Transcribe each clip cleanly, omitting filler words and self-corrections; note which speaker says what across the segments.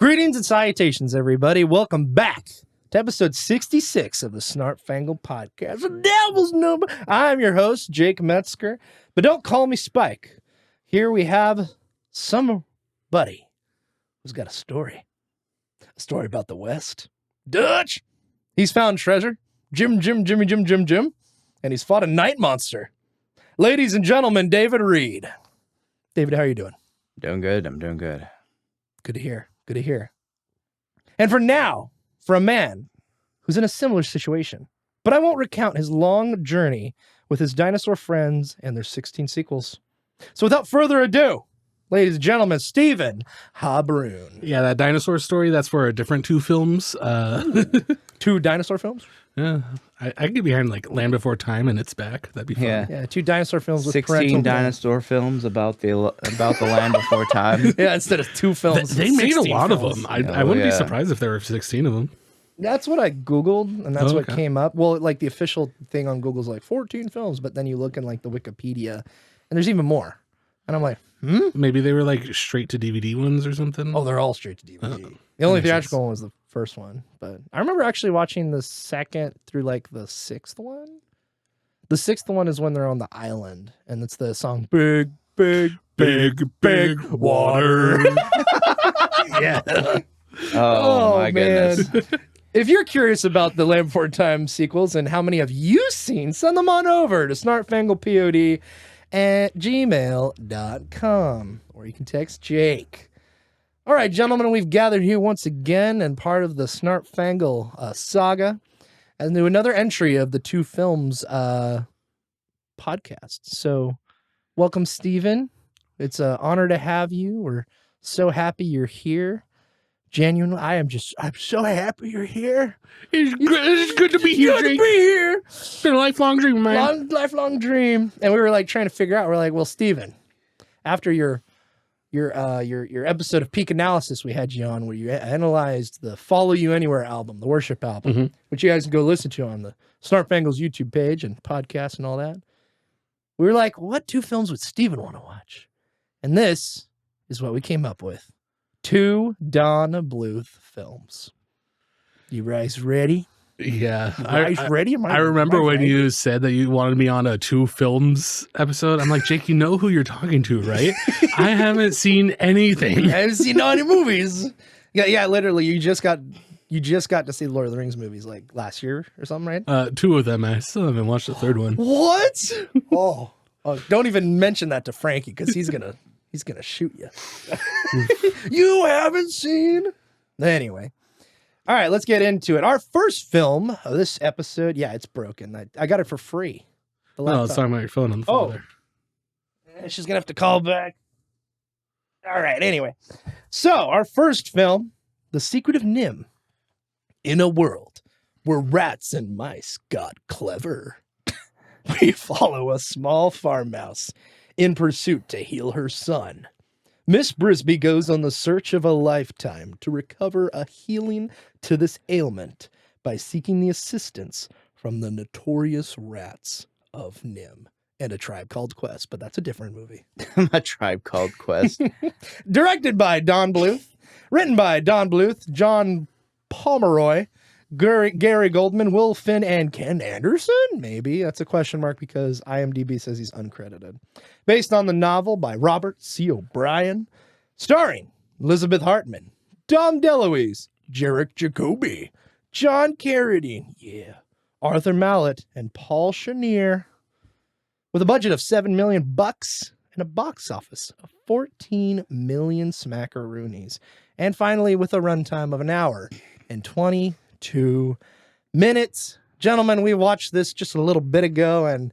Speaker 1: Greetings and salutations, everybody. Welcome back to episode 66 of the Snarp Fangle Podcast. The devil's number. I'm your host, Jake Metzger, but don't call me Spike. Here we have somebody who's got a story about the West. Dutch. He's found treasure. Jimmy, and he's fought a night monster. Ladies and gentlemen, David Reed. David, how are you doing?
Speaker 2: Doing good. I'm doing good.
Speaker 1: Good to hear. Good to hear. And for a man who's in a similar situation, but I won't recount his long journey with his dinosaur friends and their 16 sequels. So without further ado, ladies and gentlemen, Stephen Habroon.
Speaker 3: Yeah, that dinosaur story, that's for a different two films.
Speaker 1: 2 dinosaur films?
Speaker 3: Yeah, I could get behind like Land Before Time and It's Back. That'd be fun.
Speaker 1: Yeah, 2 dinosaur films with
Speaker 2: 16 dinosaur films about the Land Before Time.
Speaker 1: Yeah, instead of 2 films.
Speaker 3: They made a lot
Speaker 1: films.
Speaker 3: of them. I wouldn't be surprised if there were 16 of them.
Speaker 1: That's what I Googled, and that's what came up. Well, like the official thing on Google's like 14 films, but then you look in like the Wikipedia, and there's even more. And I'm like,
Speaker 3: Maybe they were like straight to DVD ones or something.
Speaker 1: Oh, they're all straight to DVD. The only theatrical one was the first one, but I remember actually watching the second through like the 6th one. The 6th one is when they're on the island, and it's the song "Big, Big, Big, Big Water." Yeah.
Speaker 2: Oh my goodness.
Speaker 1: If you're curious about the Land Before Time sequels and how many have you seen, send them on over to snarpfanglepod at gmail.com, or you can text Jake. All right, gentlemen, we've gathered here once again and part of the Snarp Fangle saga and to another entry of the 2 films podcast. So welcome, Stephen. It's an honor to have you. We're so happy you're here. Genuinely, I'm so happy you're here.
Speaker 3: It's good to be here, Jake. It's been a lifelong dream, man.
Speaker 1: Lifelong dream. And we were like trying to figure out, we're like, well, Stephen, after your episode of Peak Analysis we had you on where you analyzed the Follow You Anywhere album, the worship album, which you guys can go listen to on the Snarp Fangle's YouTube page and podcast and all that. We were like, what 2 films would Stephen want to watch? And this is what we came up with. 2 Don Bluth films. You guys ready?
Speaker 3: Yeah.
Speaker 1: You guys ready?
Speaker 3: I remember when you said that you wanted me on a 2 films episode. I'm like, Jake, you know who you're talking to, right? I haven't seen anything.
Speaker 1: I haven't seen any movies. Yeah, literally, you just got to see the Lord of the Rings movies like last year or something, right? 2
Speaker 3: of them. I still haven't watched the 3rd one.
Speaker 1: What? Oh, don't even mention that to Frankie because he's gonna shoot you. You haven't seen? Anyway. All right, let's get into it. Our first film of this episode, yeah, it's broken. I got it for free.
Speaker 3: Oh, it's talking about your phone on the phone there.
Speaker 1: She's going to have to call back. All right, anyway. So, our first film, The Secret of Nim. In a world where rats and mice got clever, we follow a small farmhouse in pursuit to heal her son. Miss Brisby goes on the search of a lifetime to recover a healing to this ailment by seeking the assistance from the notorious rats of Nim and A Tribe Called Quest, but that's a different movie.
Speaker 2: A Tribe Called Quest.
Speaker 1: Directed by Don Bluth, written by Don Bluth, John Pomeroy, Gary Goldman, Will Finn, and Ken Anderson? Maybe. That's a question mark because IMDb says he's uncredited. Based on the novel by Robert C. O'Brien. Starring Elizabeth Hartman, Dom DeLuise, Jarek Jacoby, John Carradine, Arthur Mallet, and Paul Chenier. With a budget of $7 million and a box office of 14 million smackaroonies. And finally, with a runtime of 1 hour and 22 minutes. Gentlemen, we watched this just a little bit ago, and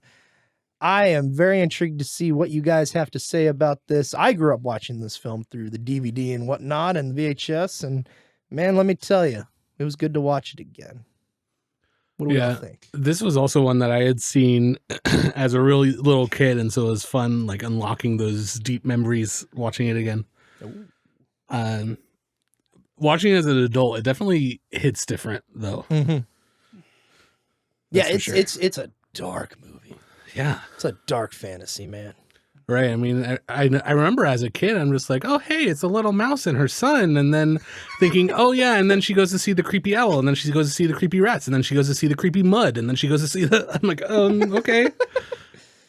Speaker 1: I am very intrigued to see what you guys have to say about this. I grew up watching this film through the DVD and whatnot and the VHS, and man, let me tell you, it was good to watch it again. What do we all think?
Speaker 3: This was also one that I had seen as a really little kid, and so it was fun, like unlocking those deep memories watching it again. Watching it as an adult, it definitely hits different, though.
Speaker 1: Mm-hmm. Yeah, it's a dark movie.
Speaker 3: Yeah,
Speaker 1: it's a dark fantasy, man.
Speaker 3: Right. I mean, I remember as a kid, I'm just like, oh, hey, it's a little mouse and her son. And then thinking, oh, yeah. And then she goes to see the creepy owl. And then she goes to see the creepy rats. And then she goes to see the creepy mud. And then she goes to see the. I'm like, okay.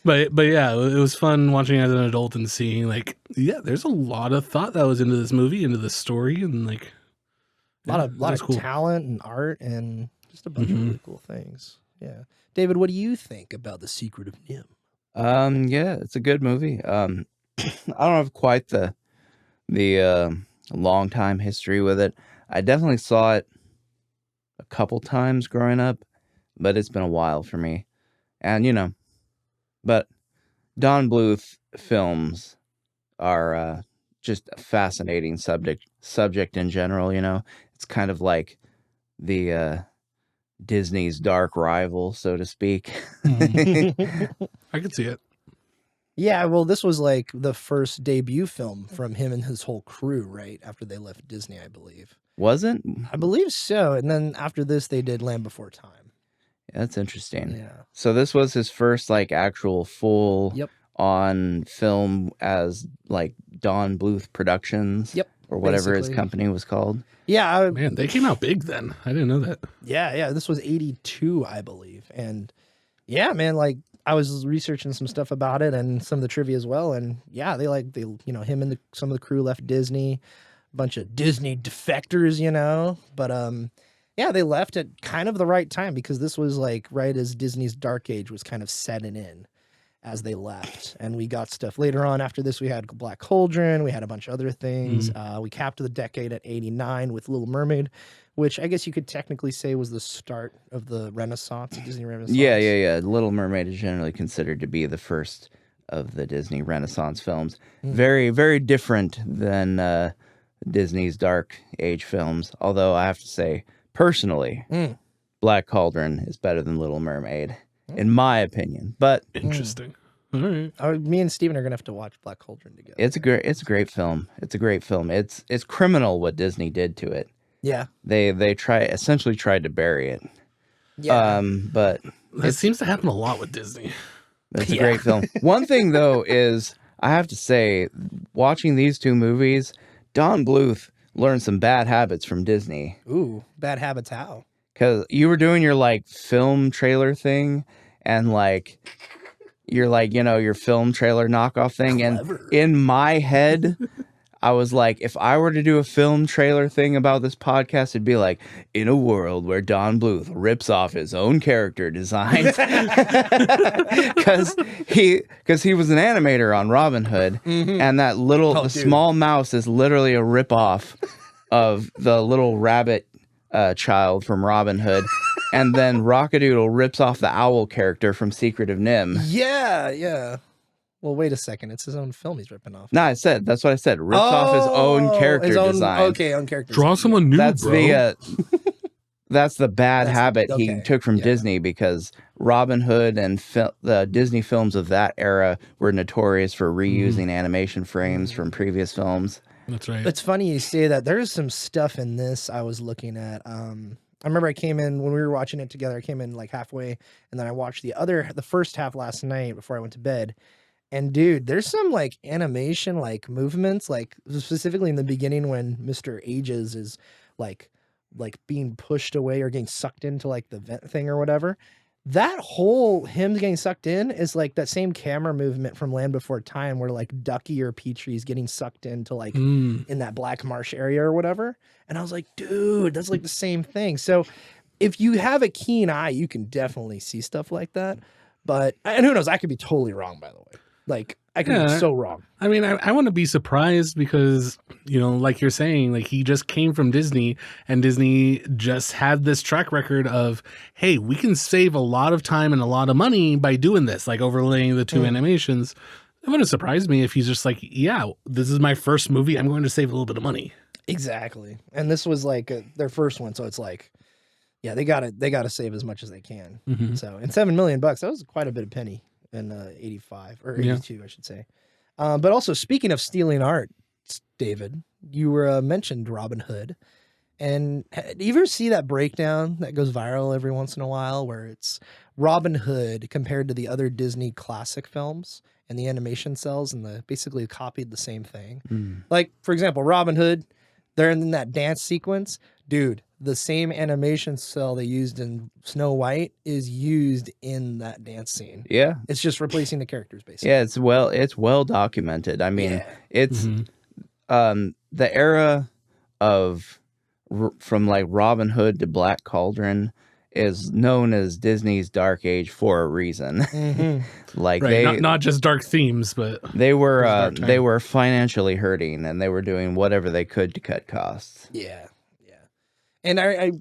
Speaker 3: But yeah, it was fun watching as an adult and seeing, like, yeah, there's a lot of thought that was into this movie, into the story. And, like,
Speaker 1: A lot of
Speaker 3: cool.
Speaker 1: talent and art and just a bunch of really cool things. Yeah. David, what do you think about The Secret of Nim?
Speaker 2: Yeah, it's a good movie. I don't have quite the long time history with it. I definitely saw it a couple times growing up, but it's been a while for me. And but Don Bluth films are just a fascinating subject in general. It's kind of like the Disney's dark rival, so to speak.
Speaker 3: I could see it.
Speaker 1: Yeah, well, this was like the first debut film from him and his whole crew, right? After they left Disney, I believe.
Speaker 2: Wasn't?
Speaker 1: I believe so. And then after this, they did Land Before Time.
Speaker 2: That's interesting.
Speaker 1: Yeah.
Speaker 2: So this was his first like actual full
Speaker 1: Yep.
Speaker 2: on film as like Don Bluth Productions.
Speaker 1: Yep.
Speaker 2: Or whatever his
Speaker 1: Basically.
Speaker 2: company was called.
Speaker 1: Yeah.
Speaker 3: Man, they came out big then. I didn't know that.
Speaker 1: Yeah. This was 82, I believe. And yeah, man, like I was researching some stuff about it and some of the trivia as well. And yeah, him and some of the crew left Disney, a bunch of Disney defectors, but yeah, they left at kind of the right time because this was like right as Disney's dark age was kind of setting in as they left. And we got stuff later on after this. We had Black Cauldron. We had a bunch of other things. We capped the decade at 89 with Little Mermaid, which I guess you could technically say was the start of the Renaissance, the Disney Renaissance.
Speaker 2: Yeah. Little Mermaid is generally considered to be the first of the Disney Renaissance films. Very, very different than Disney's Dark Age films. Although I have to say, personally, Black Cauldron is better than Little Mermaid, in my opinion. But
Speaker 3: Interesting. All right.
Speaker 1: Me and Steven are going to have to watch Black Cauldron together.
Speaker 2: it's a great film. It's a great film. It's criminal what Disney did to it.
Speaker 1: Yeah.
Speaker 2: They essentially tried to bury it.
Speaker 1: Yeah.
Speaker 2: But
Speaker 3: That seems to happen a lot with Disney.
Speaker 2: it's a great film. One thing though is I have to say, watching these two movies, Don Bluth learned some bad habits from Disney.
Speaker 1: Ooh, bad habits how?
Speaker 2: Because you were doing your like film trailer thing and like your your film trailer knockoff thing.
Speaker 1: Clever.
Speaker 2: And in my head, I was like, if I were to do a film trailer thing about this podcast, it'd be like, in a world where Don Bluth rips off his own character designs. Because he was an animator on Robin Hood. And that the small mouse is literally a ripoff of the little rabbit child from Robin Hood. And then Rockadoodle rips off the owl character from Secret of Nim.
Speaker 1: Yeah. Well, wait a second. It's his own film he's ripping off.
Speaker 2: No, that's what I said. Rips off his own character design.
Speaker 1: Okay, own character
Speaker 3: Draw
Speaker 1: design.
Speaker 3: someone new,
Speaker 2: That's
Speaker 3: bro.
Speaker 2: that's the bad habit he
Speaker 1: okay,
Speaker 2: took from
Speaker 1: yeah.
Speaker 2: Disney, because Robin Hood and the Disney films of that era were notorious for reusing animation frames from previous films.
Speaker 3: That's right.
Speaker 1: It's funny you say that. There's some stuff in this I was looking at. I remember I came in when we were watching it together. I came in like halfway, and then I watched the first half last night before I went to bed. And dude, there's some like animation, like movements, like specifically in the beginning when Mr. Ages is like being pushed away or getting sucked into like the vent thing or whatever. That whole him getting sucked in is like that same camera movement from Land Before Time where like Ducky or Petrie's getting sucked into like in that black marsh area or whatever. And I was like, dude, that's like the same thing. So if you have a keen eye, you can definitely see stuff like that. But, and who knows, I could be totally wrong, by the way. Like, I could be so wrong.
Speaker 3: I mean, I want to be surprised because, like you're saying, like he just came from Disney and Disney just had this track record of, hey, we can save a lot of time and a lot of money by doing this, like overlaying the two animations. It wouldn't surprise me if he's just like, yeah, this is my first movie. I'm going to save a little bit of money.
Speaker 1: Exactly. And this was like their first one. So it's like, yeah, they got to save as much as they can. So, and $7 million, that was quite a bit of penny in 85 or 82, I should say. But also, speaking of stealing art, David, you were mentioned Robin Hood. And do you ever see that breakdown that goes viral every once in a while where it's Robin Hood compared to the other Disney classic films? and the animation cells and the basically copied the same thing.
Speaker 2: Mm.
Speaker 1: Like, for example, Robin Hood, they're in that dance sequence. Dude, the same animation cell they used in Snow White is used in that dance scene.
Speaker 2: Yeah.
Speaker 1: It's just replacing the characters, basically.
Speaker 2: Yeah, it's well documented. I mean,
Speaker 1: Yeah.
Speaker 2: it's the era of from like Robin Hood to Black Cauldron is known as Disney's Dark Age for a reason.
Speaker 1: Mm-hmm.
Speaker 2: Like
Speaker 3: Right, not just dark themes, but
Speaker 2: they were
Speaker 3: dark time.
Speaker 2: they were financially hurting and they were doing whatever they could to cut costs.
Speaker 1: Yeah, yeah. And I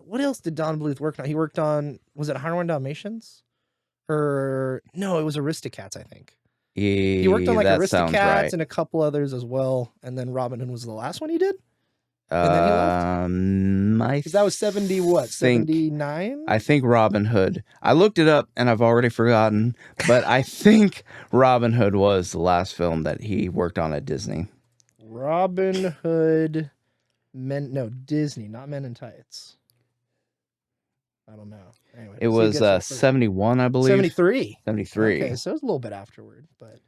Speaker 1: what else did Don Bluth work on? He worked on, was it 101 Dalmatians? Or no, it was Aristocats, I think. He worked on like
Speaker 2: that sounds
Speaker 1: Aristocats
Speaker 2: right.
Speaker 1: and a couple others as well. And then Robin Hood was the last one he did? And then he left?
Speaker 2: I
Speaker 1: Because that was 70 what?
Speaker 2: think-
Speaker 1: 79?
Speaker 2: I think Robin Hood. I looked it up and I've already forgotten, but I think Robin Hood was the last film that he worked on at Disney.
Speaker 1: Robin Hood, Disney, not Men in Tights. I don't know. Anyway,
Speaker 2: It
Speaker 1: so he
Speaker 2: was
Speaker 1: gets it first.
Speaker 2: 71, I believe.
Speaker 1: 73.
Speaker 2: 73.
Speaker 1: Okay, so it was a little bit afterward, but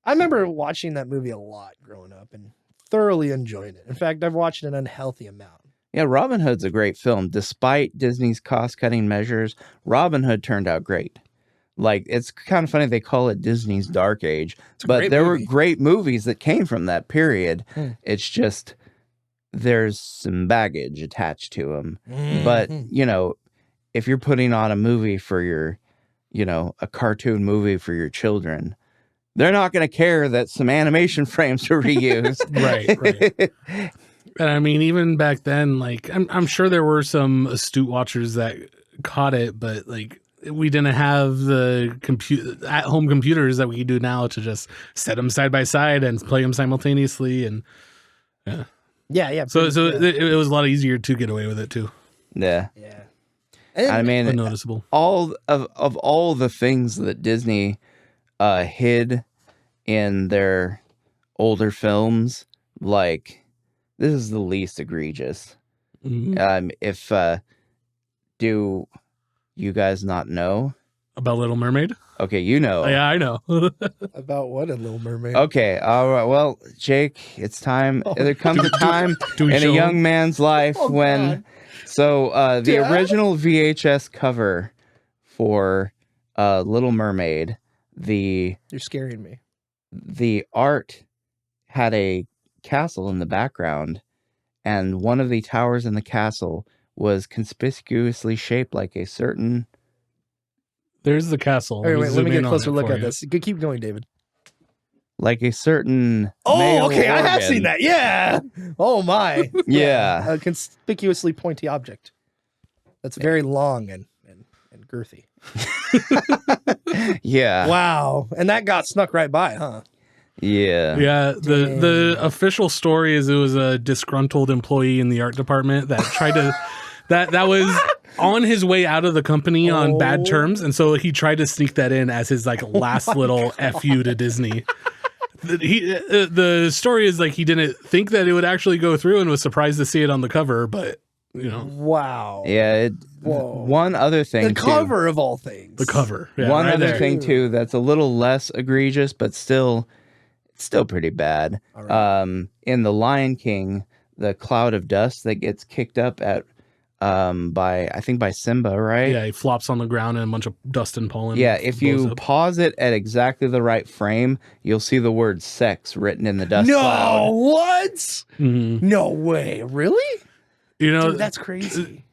Speaker 1: I remember watching that movie a lot growing up and thoroughly enjoyed it. In fact, I've watched an unhealthy amount.
Speaker 2: Yeah, Robin Hood's a great film. Despite Disney's cost-cutting measures, Robin Hood turned out great. Like, it's kind of funny they call it Disney's Dark Age,
Speaker 1: a
Speaker 2: but
Speaker 1: great
Speaker 2: there were
Speaker 1: movie.
Speaker 2: great movies that came from that period.
Speaker 1: Hmm.
Speaker 2: It's just there's some baggage attached to them. But, you know, if you're putting on a movie for your, you know, a cartoon movie for your children, they're not going to care that some animation frames are reused.
Speaker 3: right. And I mean, even back then, like I'm sure there were some astute watchers that caught it, but like we didn't have the at-home computers that we do now to just set them side by side and play them simultaneously. And
Speaker 1: Yeah.
Speaker 3: so
Speaker 1: yeah.
Speaker 3: it was a lot easier to get away with it too.
Speaker 2: Yeah.
Speaker 1: Yeah.
Speaker 2: I mean,
Speaker 3: Unnoticeable.
Speaker 2: all of all the things that Disney hid in their older films, like this is the least egregious.
Speaker 3: Mhm.
Speaker 2: If do you guys not know?
Speaker 3: About Little Mermaid?
Speaker 2: Okay, you know.
Speaker 3: Oh, yeah, I know.
Speaker 1: About what in Little Mermaid?
Speaker 2: Okay, all right. Well, Jake, it's time. There comes a time
Speaker 3: Do we
Speaker 2: in a
Speaker 3: show
Speaker 2: young
Speaker 3: him?
Speaker 2: man's life
Speaker 1: Oh,
Speaker 2: when.
Speaker 1: God.
Speaker 2: So the
Speaker 1: Dad?
Speaker 2: original VHS cover for Little Mermaid,
Speaker 1: You're scaring me.
Speaker 2: the art had a castle in the background, and one of the towers in the castle was conspicuously shaped like a certain.
Speaker 3: There's the castle.
Speaker 1: All right, wait, let
Speaker 3: zoom
Speaker 1: me get
Speaker 3: in
Speaker 1: a
Speaker 3: on
Speaker 1: closer
Speaker 3: it
Speaker 1: look
Speaker 3: for
Speaker 1: at
Speaker 3: you.
Speaker 1: this. Keep going, David.
Speaker 2: Like a certain.
Speaker 1: Oh,
Speaker 2: male
Speaker 1: okay. I have
Speaker 2: organ.
Speaker 1: seen that. Yeah. Oh, my.
Speaker 2: Yeah.
Speaker 1: A conspicuously pointy object. That's very long and girthy.
Speaker 2: Yeah.
Speaker 1: Wow. And that got snuck right by, huh?
Speaker 2: Yeah.
Speaker 3: Yeah, the official story is it was a disgruntled employee in the art department that tried to that was on his way out of the company on bad terms, and so he tried to sneak that in as his like last little fu to Disney. The story is like he didn't think that it would actually go through and was surprised to see it on the cover, but you know,
Speaker 1: Wow.
Speaker 2: Yeah.
Speaker 1: Whoa.
Speaker 2: One other thing.
Speaker 1: The
Speaker 2: too.
Speaker 1: cover of all things.
Speaker 3: the cover. Yeah,
Speaker 2: One
Speaker 3: right
Speaker 2: other
Speaker 3: there.
Speaker 2: thing too that's a little less egregious, but still pretty bad.
Speaker 1: All right.
Speaker 2: In The Lion King, the cloud of dust that gets kicked up at by Simba, right?
Speaker 3: Yeah, he flops on the ground and a bunch of dust and pollen.
Speaker 2: Yeah, if
Speaker 3: blows
Speaker 2: you
Speaker 3: up.
Speaker 2: pause it at exactly the right frame, you'll see the word sex written in the dust
Speaker 1: No,
Speaker 2: cloud.
Speaker 1: what?
Speaker 3: Mhm.
Speaker 1: No way. Really?
Speaker 3: You know,
Speaker 1: Dude, that's crazy.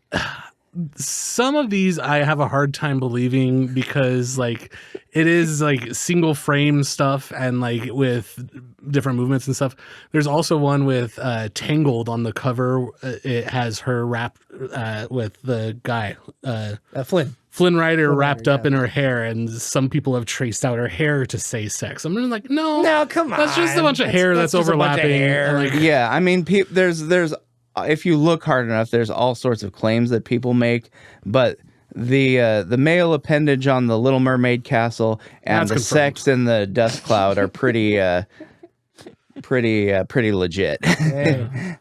Speaker 3: some of these I have a hard time believing because like it is like single frame stuff and like with different movements and stuff. There's also one with Tangled on the cover. It has her wrapped with the guy Flynn Rider wrapped up in her hair, and some people have traced out her hair to say sex. I'm like, no,
Speaker 1: come on.
Speaker 3: that's just a bunch of hair that's
Speaker 1: just a bunch of
Speaker 3: overlapping.
Speaker 1: hair.
Speaker 3: Like,
Speaker 2: Yeah, I mean, there's if you look hard enough, there's all sorts of claims that people make, but the male appendage on the Little Mermaid castle and
Speaker 3: That's
Speaker 2: the
Speaker 3: confirmed.
Speaker 2: sex in the dust cloud are pretty legit.
Speaker 1: Hey.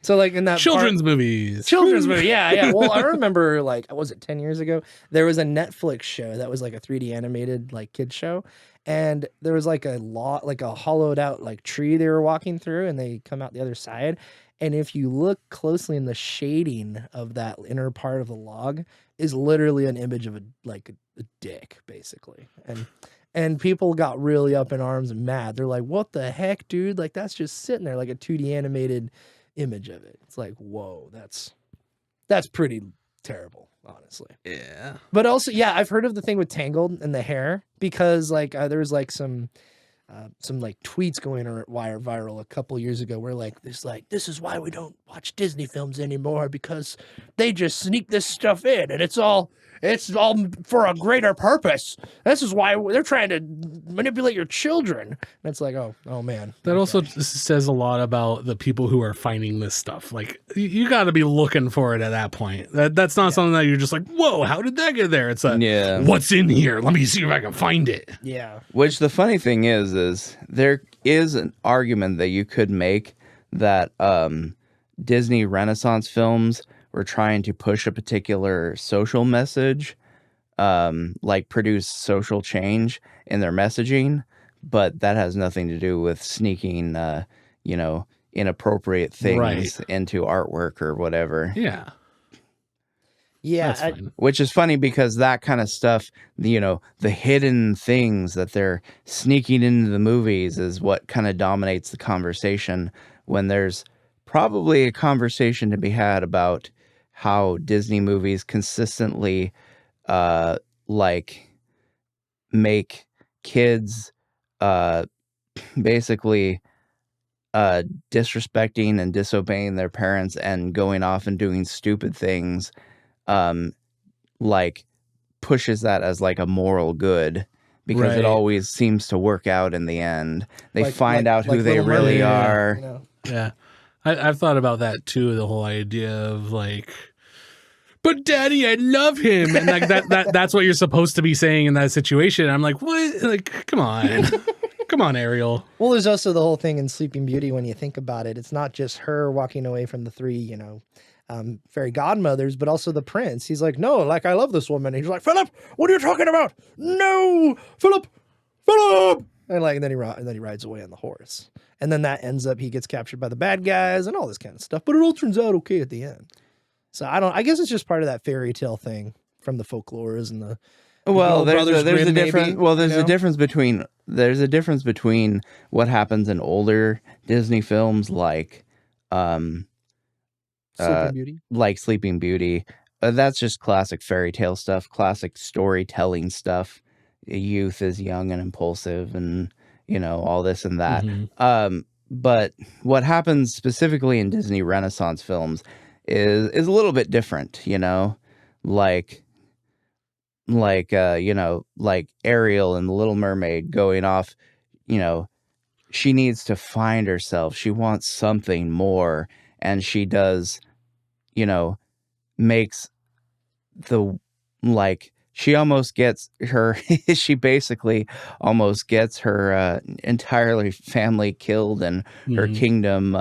Speaker 1: So like in that
Speaker 3: children's movies.
Speaker 1: Children's movie, yeah. Well, I remember like, was it 10 years ago? There was a Netflix show that was like a 3D animated like kid show, and there was like a hollowed out like tree they were walking through, and they come out the other side. And if you look closely in the shading of that inner part of the log is literally an image of a dick, basically. And people got really up in arms and mad. They're like, what the heck, dude? Like, that's just sitting there like a 2D animated image of it. It's like, whoa, that's pretty terrible, honestly.
Speaker 3: Yeah.
Speaker 1: But also, yeah, I've heard of the thing with Tangled and the hair, because like there was like some like tweets going viral a couple years ago where like this is why we don't watch Disney films anymore, because they just sneak this stuff in and it's all for a greater purpose. This is why they're trying to manipulate your children. And it's like, oh man.
Speaker 3: That also says a lot about the people who are finding this stuff. Like, you got to be looking for it at that point. That's not something that you're just like, whoa, how did that get there? It's what's in here? Let me see if I can find it.
Speaker 1: Yeah.
Speaker 2: Which the funny thing is there is an argument that you could make that Disney Renaissance films were trying to push a particular social message, like produce social change in their messaging, but that has nothing to do with sneaking, inappropriate things into artwork or whatever.
Speaker 3: Yeah.
Speaker 1: Yeah.
Speaker 2: Which is funny because that kind of stuff, the hidden things that they're sneaking into the movies is what kind of dominates the conversation, when there's probably a conversation to be had about how Disney movies consistently make kids basically disrespecting and disobeying their parents and going off and doing stupid things, pushes that as like a moral good, because it always seems to work out in the end. They find out who they really are.
Speaker 3: Yeah. I've thought about that too, the whole idea of like, but daddy, I love him. And like that's what you're supposed to be saying in that situation. I'm like, what? Like, come on. Come on, Ariel.
Speaker 1: Well, there's also the whole thing in Sleeping Beauty when you think about it. It's not just her walking away from the three, fairy godmothers, but also the prince. He's like, no, like, I love this woman. And he's like, Philip, what are you talking about? No, Philip. And then he rides away on the horse. And then that ends up, he gets captured by the bad guys and all this kind of stuff. But it all turns out okay at the end. So I guess it's just part of that fairy tale thing from the folklores and the.
Speaker 2: Well, there's a difference. Well, there's a difference between what happens in older Disney films like Sleeping Beauty. That's just classic fairy tale stuff, classic storytelling stuff. Youth is young and impulsive, and all this and that. Mm-hmm. But what happens specifically in Disney Renaissance films is a little bit different. Like Ariel and the Little Mermaid going off. She needs to find herself. She wants something more, and she does. Makes the she almost gets her. She basically almost gets her entirely family killed and her kingdom,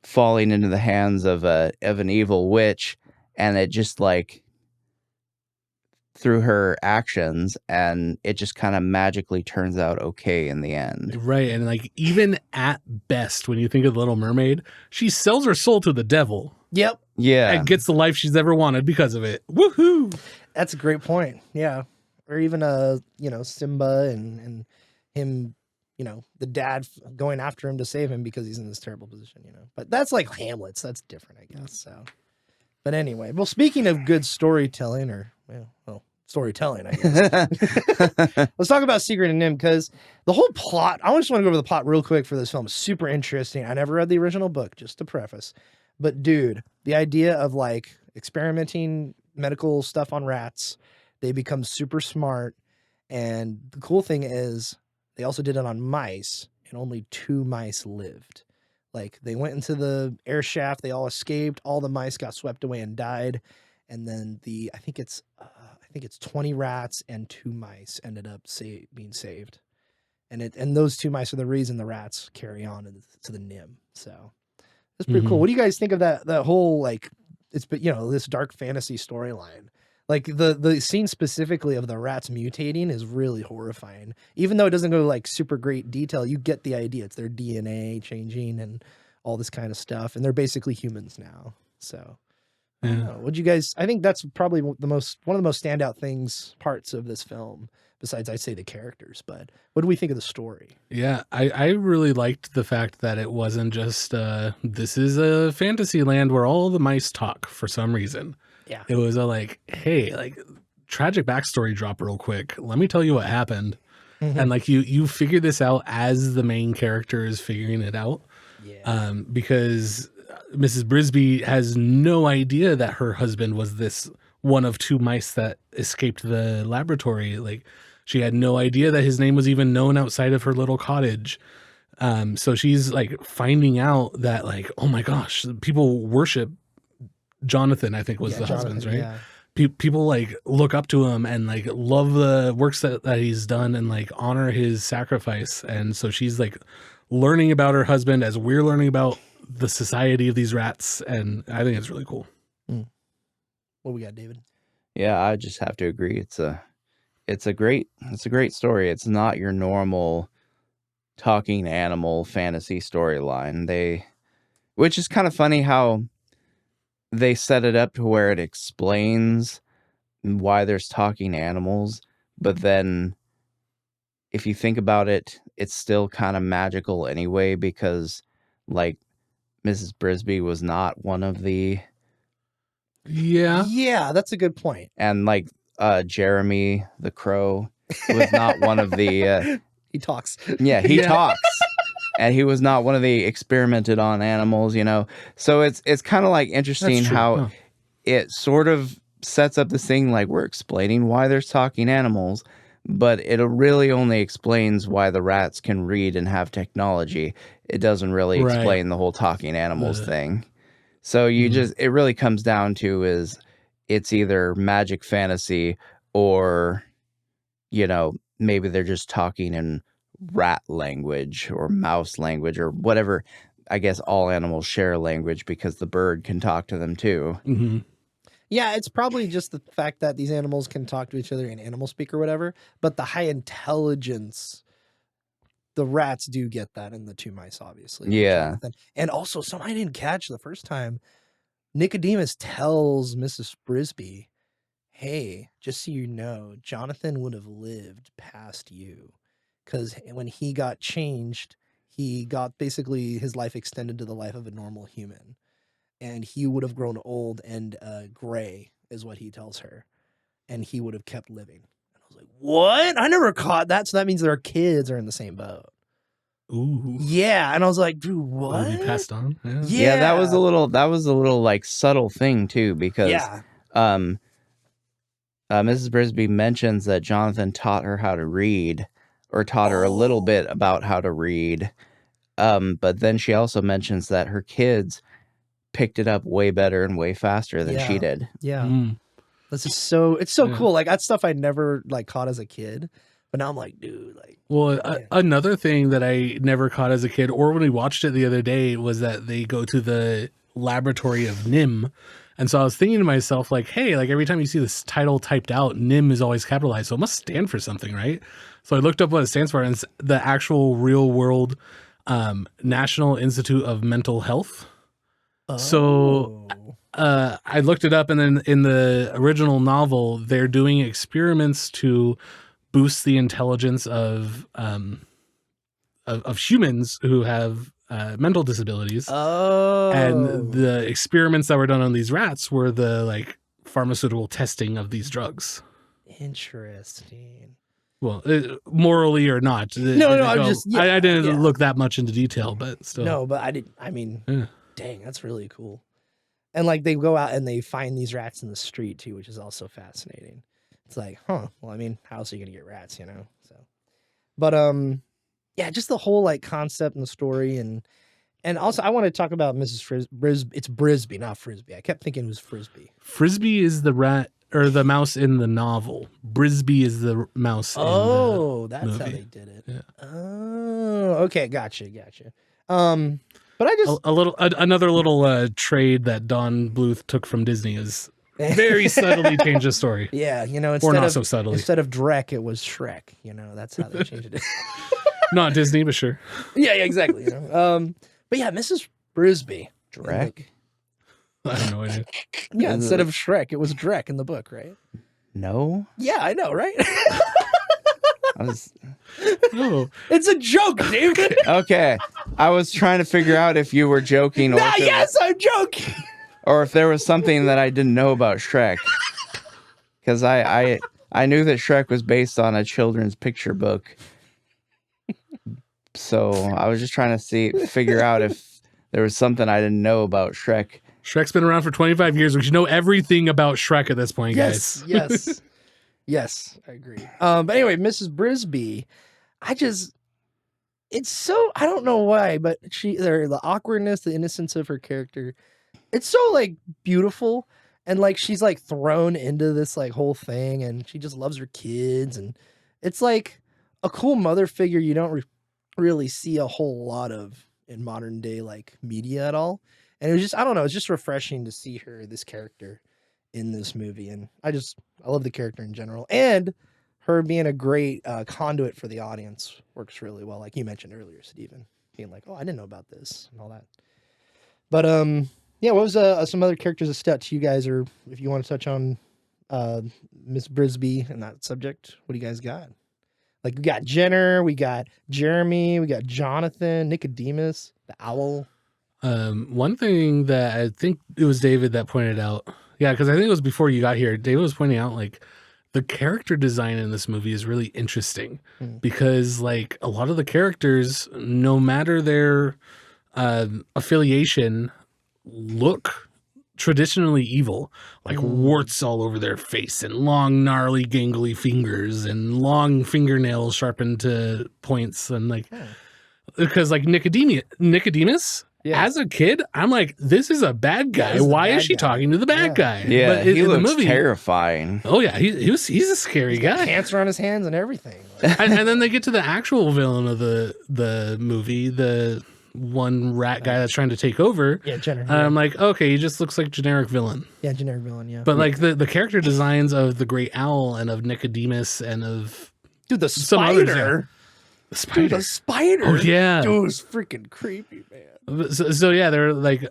Speaker 2: falling into the hands of an evil witch, and it just through her actions, and it just kind of magically turns out okay in the end.
Speaker 3: Right. And even at best, when you think of the Little Mermaid, she sells her soul to the devil.
Speaker 1: Yep.
Speaker 2: Yeah.
Speaker 3: And gets the life she's ever wanted because of it. Woohoo!
Speaker 1: That's a great point. Yeah. Or even Simba and him, the dad going after him to save him because he's in this terrible position, But that's like Hamlet's. That's different, I guess. So, but anyway, well, speaking of good storytelling, storytelling, I guess. Let's talk about Secret of NIMH, because the whole plot, I just want to go over the plot real quick for this film. It's super interesting. I never read the original book, just to preface. But dude, the idea of experimenting medical stuff on rats, they become super smart. And the cool thing is they also did it on mice, and only 2 mice lived. They went into the air shaft, they all escaped, all the mice got swept away and died. And then I think it's 20 rats and 2 mice ended up being saved. And those 2 mice are the reason the rats carry on to the NIMH. So that's pretty cool. What do you guys think of that whole it's this dark fantasy storyline? Like the scene specifically of the rats mutating is really horrifying. Even though it doesn't go to like super great detail, you get the idea. It's their DNA changing and all this kind of stuff, and they're basically humans now. So, I don't know. Would you guys? I think that's probably one of the most standout parts of this film. Besides, I'd say the characters. But what do we think of the story?
Speaker 3: Yeah, I really liked the fact that it wasn't just this is a fantasy land where all the mice talk for some reason.
Speaker 1: Yeah.
Speaker 3: It was a like, hey, like tragic backstory drop real quick. Let me tell you what happened.
Speaker 1: Mhm.
Speaker 3: And like you figure this out as the main character is figuring it out.
Speaker 1: Yeah.
Speaker 3: Because Mrs. Brisby has no idea that her husband was this one of two mice that escaped the laboratory. Like she had no idea that his name was even known outside of her little cottage. So she's like finding out that like, oh my gosh, people worship Jonathan, I think was the husband's, right?
Speaker 1: Yeah.
Speaker 3: People like look up to him and like love the works that he's done and like honor his sacrifice. And so she's like learning about her husband as we're learning about the society of these rats. And I think it's really cool.
Speaker 1: What we got, David?
Speaker 2: Yeah, I just have to agree. It's a great story. It's not your normal talking animal fantasy storyline. Which is kind of funny how they set it up to where it explains why there's talking animals, but then if you think about it, it's still kind of magical anyway, because like Mrs. Brisby was not one of the
Speaker 1: Yeah, that's a good point.
Speaker 2: and like Jeremy the crow was not one of the
Speaker 1: He talks.
Speaker 2: yeah, he talks. And he was not one of the experimented on animals, you know. So it's kind of like interesting
Speaker 3: That's true,
Speaker 2: how
Speaker 3: huh.
Speaker 2: it sort of sets up this thing like we're explaining why there's talking animals, but it really only explains why the rats can read and have technology. It doesn't really
Speaker 3: Right.
Speaker 2: explain the whole talking animals thing. So you just, it really comes down to is it's either magic fantasy or, you know, maybe they're just talking in rat language or mouse language or whatever. I guess all animals share language because the bird can talk to them too.
Speaker 3: Mm-hmm.
Speaker 1: Yeah, it's probably just the fact that these animals can talk to each other in animal speak or whatever, but the high intelligence, the rats do get that in the two mice, obviously.
Speaker 2: Yeah.
Speaker 1: Jonathan. And also, something I didn't catch the first time, Nicodemus tells Mrs. Brisby, hey, just so you know, Jonathan would have lived past you. Because when he got changed, he got basically his life extended to the life of a normal human. And he would have grown old and gray, is what he tells her. And he would have kept living. And I was like, what? I never caught that. So that means their kids are in the same boat.
Speaker 3: Ooh.
Speaker 1: Yeah. And I was like, dude, what?
Speaker 3: Will be passed on. Yeah.
Speaker 2: Yeah, that was a little like subtle thing too, because
Speaker 1: Yeah.
Speaker 2: Mrs. Brisby mentions that Jonathan taught her how to read, or taught her a little bit about how to read. But then she also mentions that her kids picked it up way better and way faster than she did.
Speaker 1: Yeah.
Speaker 3: Mm.
Speaker 1: This is so, it's so
Speaker 3: Yeah.
Speaker 1: cool. Like that's stuff I never like caught as a kid. But now I'm like, dude, like,
Speaker 3: Well,
Speaker 1: man.
Speaker 3: another thing that I never caught as a kid, or when we watched it the other day, was that they go to the laboratory of Nim. And so I was thinking to myself, like, hey, like every time you see this title typed out, Nim is always capitalized. So it must stand for something, right? So I looked up what it stands for, and it's the actual real world National Institute of Mental Health. So I looked it up, and then in the original novel, they're doing experiments to boost the intelligence of humans who have mental disabilities. And the experiments that were done on these rats were the like pharmaceutical testing of these drugs.
Speaker 1: Interesting.
Speaker 3: Well, morally or not. I didn't look that much into detail, but still.
Speaker 1: No, but I didn't. I mean,
Speaker 3: Yeah.
Speaker 1: dang, that's really cool. And like they go out and they find these rats in the street too, which is also fascinating. It's like, huh? Well, I mean, how else are you gonna get rats, you know? So, but yeah, just the whole like concept and the story, and also I want to talk about Mrs. Brisby. It's Brisby, not Frisbee. I kept thinking it was Frisbee.
Speaker 3: Frisbee is the rat or the mouse in the novel. Brisby is the mouse.
Speaker 1: Oh,
Speaker 3: in the
Speaker 1: that's how
Speaker 3: movie.
Speaker 1: they did it.
Speaker 3: Yeah.
Speaker 1: Oh, okay, gotcha. But I just
Speaker 3: Another little trade that Don Bluth took from Disney is Very subtly changed the story.
Speaker 1: Yeah, you know,
Speaker 3: Or
Speaker 1: instead
Speaker 3: not
Speaker 1: of
Speaker 3: so subtly.
Speaker 1: instead of Drek, it was Shrek. You know, that's how they changed it.
Speaker 3: Not Disney, but sure.
Speaker 1: Yeah, exactly. You know? But yeah, Mrs. Brisby.
Speaker 2: Drek?
Speaker 3: I have no idea.
Speaker 1: Yeah, instead of Shrek, it was Drek in the book, right?
Speaker 2: No?
Speaker 1: Yeah, I know, right?
Speaker 2: I was
Speaker 3: Oh,
Speaker 1: It's a joke, dude.
Speaker 2: okay. I was trying to figure out if you were joking or, if,
Speaker 1: Yes, I'm joking.
Speaker 2: or if there was something that I didn't know about Shrek. Because I knew that Shrek was based on a children's picture book. So I was just trying to figure out if there was something I didn't know about Shrek.
Speaker 3: Shrek's been around for 25 years. We should know everything about Shrek at this point, guys.
Speaker 1: Yes, yes, I agree. But anyway, Mrs. Brisby, it's so, I don't know why, but the awkwardness, the innocence of her character, it's so like beautiful, and like she's like thrown into this like whole thing, and she just loves her kids, and it's like a cool mother figure you don't really see a whole lot of in modern day like media at all. And it was just, I don't know, it's just refreshing to see this character in this movie. And I love the character in general. And her being a great conduit for the audience works really well. Like you mentioned earlier, Steven, being like, oh, I didn't know about this and all that. But yeah, what was some other characters that stood out to you guys, or if you want to touch on Miss Brisby and that subject, what do you guys got? Like we got Jenner, we got Jeremy, we got Jonathan, Nicodemus, the owl.
Speaker 3: One thing that I think it was David that pointed out, yeah, because I think it was before you got here, David was pointing out like the character design in this movie is really interesting because like a lot of the characters, no matter their affiliation, look traditionally evil, like warts all over their face and long gnarly gangly fingers and long fingernails sharpened to points, and like because like Nicodemus as a kid, I'm like, this is a bad guy. Why is she talking to the bad guy?
Speaker 2: Yeah,
Speaker 3: but
Speaker 2: he
Speaker 3: in
Speaker 2: looks
Speaker 3: the movie,
Speaker 2: terrifying.
Speaker 3: oh yeah, he's a scary guy.
Speaker 1: Cancer on his hands and everything.
Speaker 3: And then they get to the actual villain of the movie, the one rat guy that's trying to take over.
Speaker 1: Yeah, Jenner.
Speaker 3: And I'm like, okay, he just looks like generic villain.
Speaker 1: Yeah, generic villain, yeah.
Speaker 3: But like the character designs of the Great Owl and of Nicodemus and of
Speaker 1: dude, the
Speaker 3: some others,
Speaker 1: spider.
Speaker 3: the spider.
Speaker 1: Dude, the spider.
Speaker 3: Oh yeah.
Speaker 1: Dude, it was freaking creepy, man.
Speaker 3: So yeah, they're like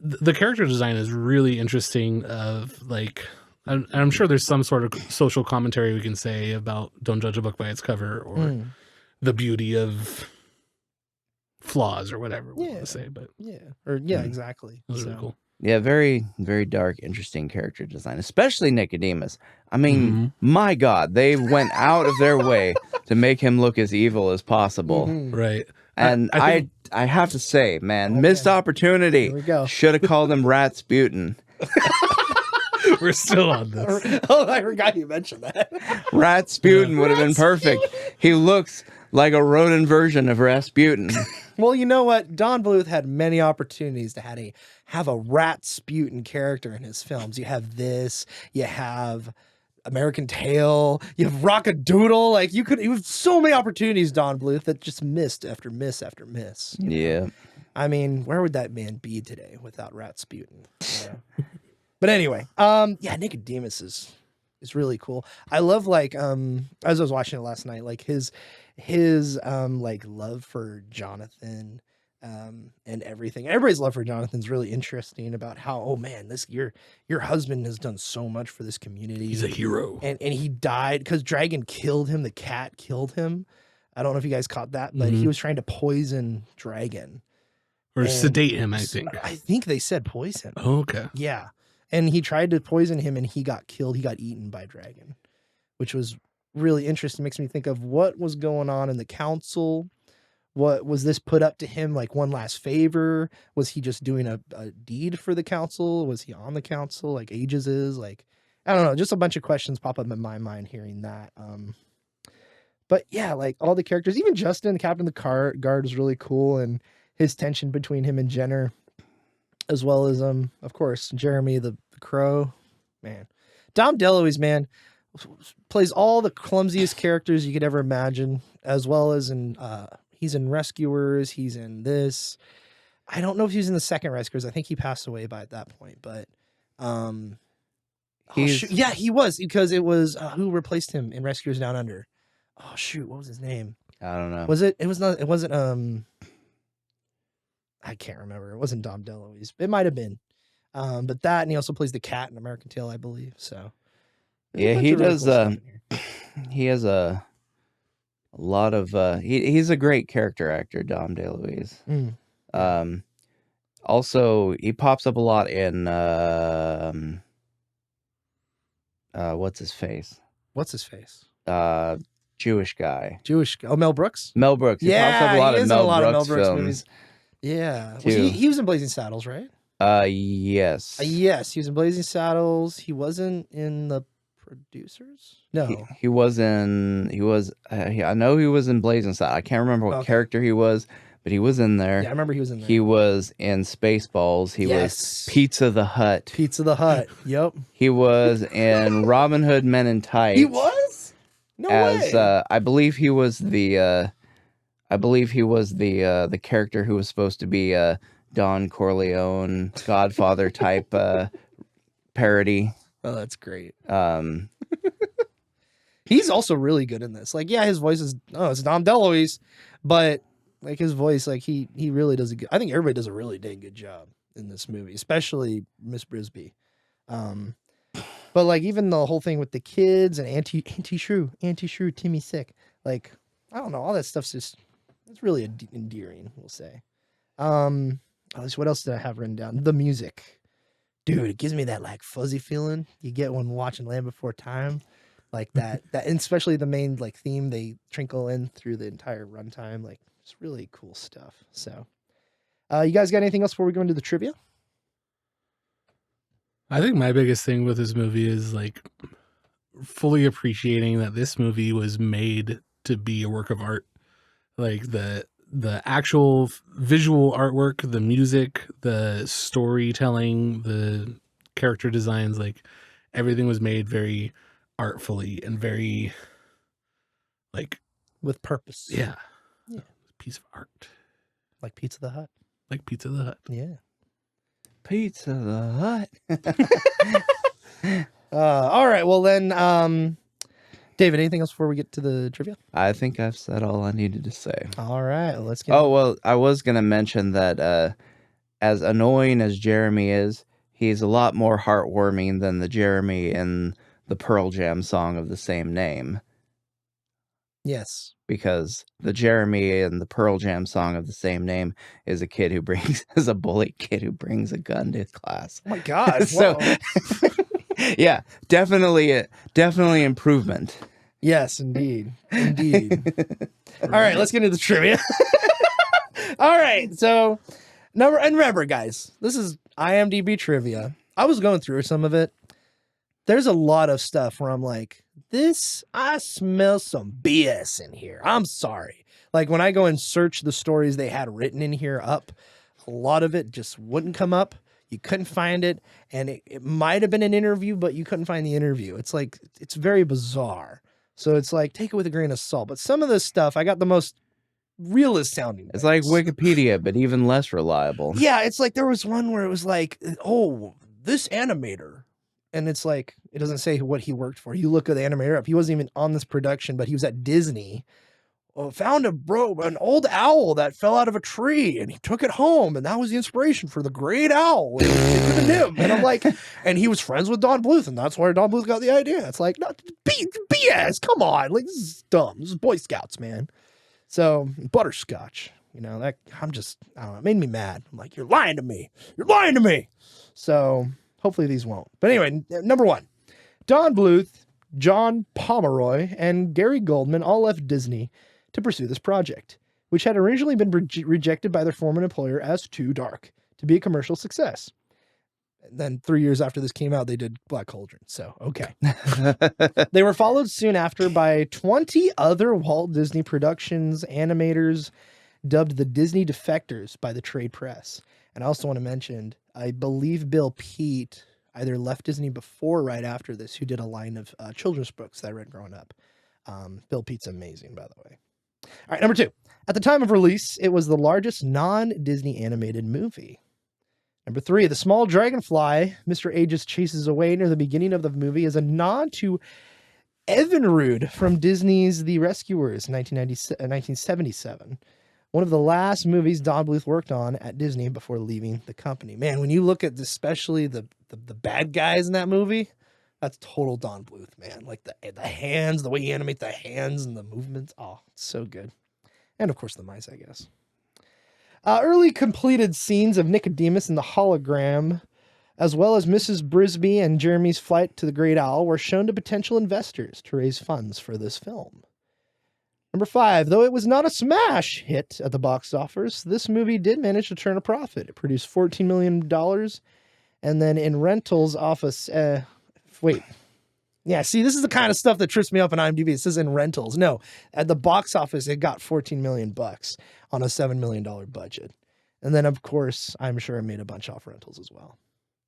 Speaker 3: the character design is really interesting. Of like, I'm sure there's some sort of social commentary we can say about don't judge a book by its cover, or the beauty of flaws, or whatever we want to say. But
Speaker 1: exactly.
Speaker 3: It was really cool.
Speaker 2: Yeah, very, very dark, interesting character design, especially Nicodemus. I mean, my God, they went out of their way to make him look as evil as possible.
Speaker 3: Right.
Speaker 2: And I have to say, man, missed opportunity.
Speaker 1: Here we go.
Speaker 2: Should have called him Rasputin.
Speaker 3: We're still on this.
Speaker 1: Oh, I forgot you mentioned that.
Speaker 2: Rasputin would have been perfect. He looks like a rodent version of Rasputin.
Speaker 1: Well, you know what? Don Bluth had many opportunities to have a Rasputin character in his films. You have this, you have American Tail, you have Rock-a-Doodle. Like you have so many opportunities, Don Bluth, that just missed after miss after miss.
Speaker 2: Yeah.
Speaker 1: I mean, where would that man be today without Rasputin? Yeah. But anyway, yeah, Nicodemus is really cool. I love like as I was watching it last night, like his like love for Jonathan and everything. Everybody's love for Jonathan's really interesting about how, oh man, your husband has done so much for this community.
Speaker 3: He's a hero.
Speaker 1: And he died because Dragon killed him, the cat killed him. I don't know if you guys caught that, but he was trying to poison Dragon.
Speaker 3: Or sedate him, I think.
Speaker 1: I think they said poison.
Speaker 3: Oh, okay.
Speaker 1: Yeah. And he tried to poison him and he got killed. He got eaten by Dragon, which was really interesting. Makes me think of what was going on in the council. What was this put up to him? Like one last favor? Was he just doing a deed for the council? Was he on the council like Ages is? Like, I don't know. Just a bunch of questions pop up in my mind hearing that. But yeah, like all the characters, even Justin, Captain of the Guard was really cool. And his tension between him and Jenner, as well as, of course, Jeremy the Crow. Man, Dom DeLuise, man, plays all the clumsiest characters you could ever imagine, as well as in he's in Rescuers, he's in this. I don't know if he was in the second Rescuers. I think he passed away by that point, but Oh, shoot. Yeah, he was, because it was who replaced him in Rescuers Down Under. Oh shoot, what was his name?
Speaker 2: I don't know.
Speaker 1: Was it? It was not. It wasn't. I can't remember. It wasn't Dom DeLuise. It might have been. But that, and he also plays the cat in American Tail, I believe. So.
Speaker 2: Yeah, he does. He has a lot of. He's a great character actor, Dom DeLuise. Also, he pops up a lot in what's his face? Jewish guy.
Speaker 1: Oh, Mel Brooks.
Speaker 2: Mel Brooks. He pops up a lot of Mel Brooks films.
Speaker 1: Movies. Yeah, he was in Blazing Saddles, right?
Speaker 2: Yes.
Speaker 1: Yes, he was in Blazing Saddles. He wasn't in The Producers. No,
Speaker 2: he was in. He was. I know he was in Blazing Saddles. I can't remember what character he was, but he was in there.
Speaker 1: Yeah, I remember he was in there.
Speaker 2: He was in Spaceballs. He was Pizza the Hut.
Speaker 1: Yep.
Speaker 2: He was in Robin Hood Men in Tights.
Speaker 1: He was? No way.
Speaker 2: I believe he was the the character who was supposed to be Don Corleone, Godfather type parody.
Speaker 1: Oh, that's great. He's also really good in this. Like, yeah, his voice is it's Dom DeLuise, but like his voice, like he really does I think everybody does a really dang good job in this movie, especially Miss Brisby. But like even the whole thing with the kids and Auntie Shrew, Timmy Sick, like I don't know, all that stuff's just it's really endearing, we'll say. What else did I have written down? The music, dude, it gives me that like fuzzy feeling you get when watching Land Before Time, like that and especially the main like theme they trinkle in through the entire runtime, like it's really cool stuff. So, you guys got anything else before we go into the trivia?
Speaker 3: I think my biggest thing with this movie is like fully appreciating that this movie was made to be a work of art. Like the actual visual artwork, the music, the storytelling, the character designs, like everything was made very artfully and very like
Speaker 1: with purpose.
Speaker 3: Yeah. Piece of art.
Speaker 1: Like Pizza the Hut.
Speaker 2: Yeah. Pizza the Hut.
Speaker 1: All right. Well then, David, anything else before we get to the trivia?
Speaker 2: I think I've said all I needed to say.
Speaker 1: All right. Well, let's get.
Speaker 2: Oh, well, I was going to mention that as annoying as Jeremy is, he's a lot more heartwarming than the Jeremy in the Pearl Jam song of the same name.
Speaker 1: Yes.
Speaker 2: Because the Jeremy in the Pearl Jam song of the same name is a bully kid who brings a gun to class.
Speaker 1: Oh my God.
Speaker 2: So, yeah, definitely improvement.
Speaker 1: Yes, indeed. All right, let's get into the trivia. All right, so remember, guys, this is IMDb trivia. I was going through some of it. There's a lot of stuff where I'm like, I smell some BS in here. I'm sorry. Like when I go and search the stories they had written in here up, a lot of it just wouldn't come up. You couldn't find it. And it might have been an interview, but you couldn't find the interview. It's like, it's very bizarre. So it's like, take it with a grain of salt. But some of this stuff, I got the most realist sounding.
Speaker 2: It's like Wikipedia, but even less reliable.
Speaker 1: Yeah, it's like there was one where it was like, oh, this animator. And it's like, it doesn't say what he worked for. You look at the animator up. He wasn't even on this production, but he was at Disney. Found an old owl that fell out of a tree, and he took it home, and that was the inspiration for the great owl. And I'm like, and he was friends with Don Bluth, and that's where Don Bluth got the idea. It's like, not BS. Come on, like this is dumb. This is Boy Scouts, man. So butterscotch, I don't know. It made me mad. I'm like, you're lying to me. So hopefully these won't. But anyway, number one, Don Bluth, John Pomeroy, and Gary Goldman all left Disney to pursue this project, which had originally been rejected by their former employer as too dark to be a commercial success. And then 3 years after this came out, they did Black Cauldron. So, okay. They were followed soon after by 20 other Walt Disney Productions animators dubbed the Disney Defectors by the trade press. And I also want to mention, I believe Bill Peet either left Disney before or right after this, who did a line of children's books that I read growing up. Bill Peet's amazing, by the way. All right, number two. At the time of release, it was the largest non-Disney animated movie. Number 3, the small dragonfly Mr. Aegis chases away near the beginning of the movie is a nod to Evinrude from Disney's The Rescuers, 1977. One of the last movies Don Bluth worked on at Disney before leaving the company. Man, when you look at especially the bad guys in that movie, that's total Don Bluth, man. Like the hands, the way he animates the hands and the movements. Oh, it's so good. And of course the mice, I guess. Early completed scenes of Nicodemus and the hologram, as well as Mrs. Brisby and Jeremy's flight to the Great Owl, were shown to potential investors to raise funds for this film. Number 5, though it was not a smash hit at the box office, this movie did manage to turn a profit. It produced $14 million, and then in rentals office, yeah, see, this is the kind of stuff that trips me up on IMDb. It says in rentals. No, at the box office, it got $14 million on a $7 million budget. And then, of course, I'm sure it made a bunch off rentals as well.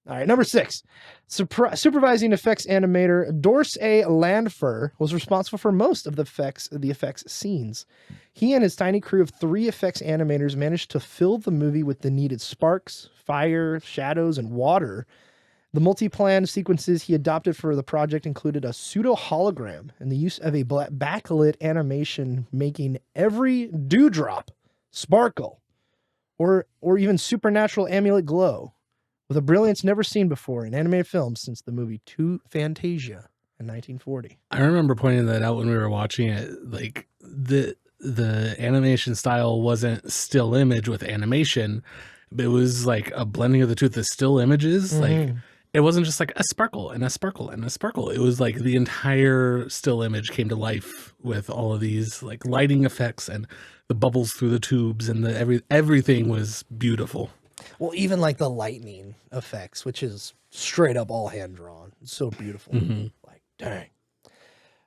Speaker 1: All right, number 6. Supervising effects animator Dorsey Landfer was responsible for most of the effects scenes. He and his tiny crew of 3 effects animators managed to fill the movie with the needed sparks, fire, shadows, and water. The multi-planned sequences he adopted for the project included a pseudo-hologram and the use of a backlit animation, making every dewdrop sparkle or even supernatural amulet glow, with a brilliance never seen before in animated films since the movie Fantasia in 1940.
Speaker 3: I remember pointing that out when we were watching it. Like the animation style wasn't still image with animation. It was like a blending of the two. The still images, like it wasn't just like a sparkle and a sparkle and a sparkle. It was like the entire still image came to life with all of these like lighting effects and the bubbles through the tubes, and everything was beautiful.
Speaker 1: Well, even like the lightning effects, which is straight up all hand drawn. It's so beautiful. Like, dang.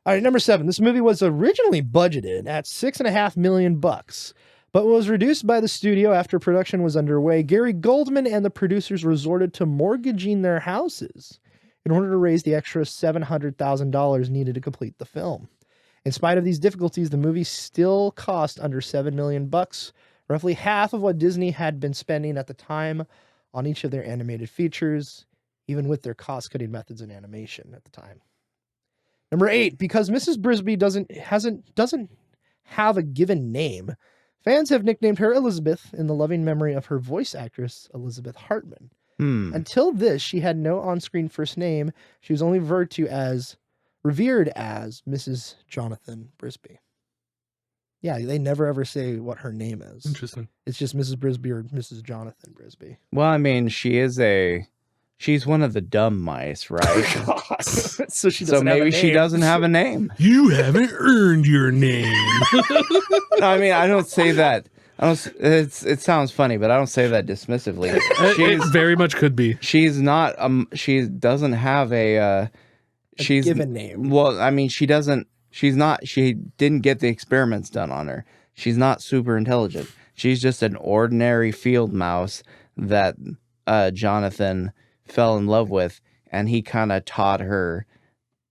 Speaker 1: All right, number 7. This movie was originally budgeted at $6.5 million, but was reduced by the studio after production was underway. Gary Goldman and the producers resorted to mortgaging their houses in order to raise the extra $700,000 needed to complete the film. In spite of these difficulties, the movie still cost under $7 million, roughly half of what Disney had been spending at the time on each of their animated features, even with their cost-cutting methods in animation at the time. Number 8, because Mrs. Brisby doesn't have a given name, fans have nicknamed her Elizabeth in the loving memory of her voice actress, Elizabeth Hartman. Until this, she had no on-screen first name. She was only revered as Mrs. Jonathan Brisby. Yeah, they never ever say what her name is.
Speaker 3: Interesting.
Speaker 1: It's just Mrs. Brisby or Mrs. Jonathan Brisby.
Speaker 2: Well, I mean, she's one of the dumb mice, right?
Speaker 1: So she doesn't
Speaker 2: So maybe
Speaker 1: have a
Speaker 2: she
Speaker 1: name.
Speaker 2: doesn't have a name.
Speaker 3: You haven't earned your name.
Speaker 2: No, I mean, I don't say that. It sounds funny, but I don't say that dismissively.
Speaker 3: It very much could be.
Speaker 2: She's not. She doesn't have a
Speaker 1: given name.
Speaker 2: Well, I mean, she doesn't. She's not. She didn't get the experiments done on her. She's not super intelligent. She's just an ordinary field mouse that Jonathan fell in love with, and he kind of taught her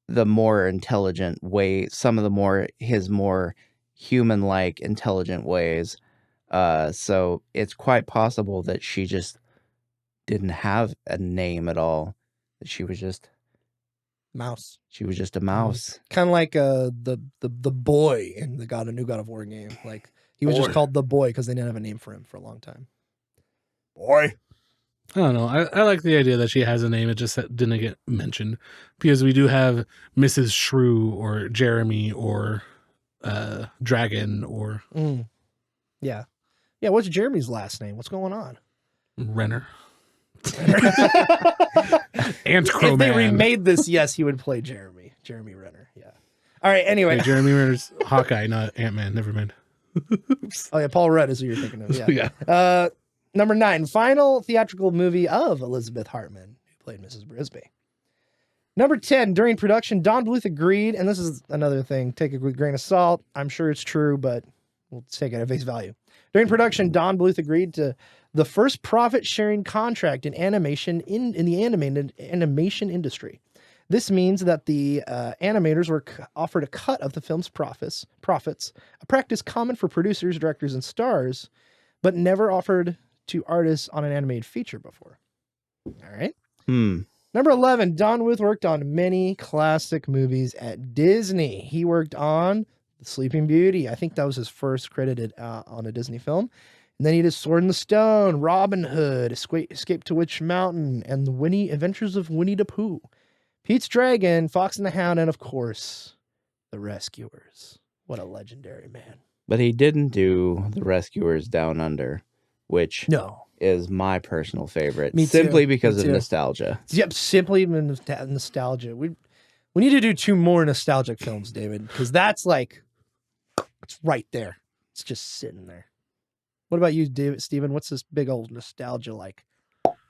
Speaker 2: the more intelligent way, some of the his more human-like intelligent ways. So it's quite possible that she just didn't have a name at all. That she was just
Speaker 1: Mouse.
Speaker 2: She was just a mouse.
Speaker 1: Kind of like the boy in the new God of War game. Like he was just called the boy because they didn't have a name for him for a long time. Boy.
Speaker 3: I don't know. I like the idea that she has a name. It just didn't get mentioned because we do have Mrs. Shrew or Jeremy or Dragon or
Speaker 1: Yeah. What's Jeremy's last name? What's going on?
Speaker 3: Renner. Ant
Speaker 1: If
Speaker 3: Crowman.
Speaker 1: they remade this, yes, he would play Jeremy Renner. Yeah. All right. Anyway,
Speaker 3: Hey, Jeremy Renner's Hawkeye, not Ant-Man. Never mind.
Speaker 1: oh yeah, Paul Rudd is who you're thinking of. Yeah.
Speaker 3: Yeah.
Speaker 1: Number 9, final theatrical movie of Elizabeth Hartman, who played Mrs. Brisby. Number 10, during production, Don Bluth agreed, and this is another thing, take it with a grain of salt. I'm sure it's true, but we'll take it at face value. During production, Don Bluth agreed to the first profit-sharing contract in animation in the animation industry. This means that the animators were offered a cut of the film's profits, a practice common for producers, directors, and stars, but never offered to artists on an animated feature before. All right.
Speaker 2: Hmm.
Speaker 1: Number 11, Don Bluth worked on many classic movies at Disney. He worked on The Sleeping Beauty. I think that was his first credited on a Disney film. And then he did Sword in the Stone, Robin Hood, Escape to Witch Mountain, and The Adventures of Winnie the Pooh, Pete's Dragon, Fox and the Hound, and of course, The Rescuers. What a legendary man.
Speaker 2: But he didn't do The Rescuers Down Under, which is my personal favorite.
Speaker 1: Me too.
Speaker 2: Simply because
Speaker 1: Me
Speaker 2: of
Speaker 1: too.
Speaker 2: nostalgia.
Speaker 1: Yep, simply nostalgia. We need to do 2 more nostalgic films, David, because that's like, it's right there. It's just sitting there. What about you, Steven? What's this big old nostalgia like?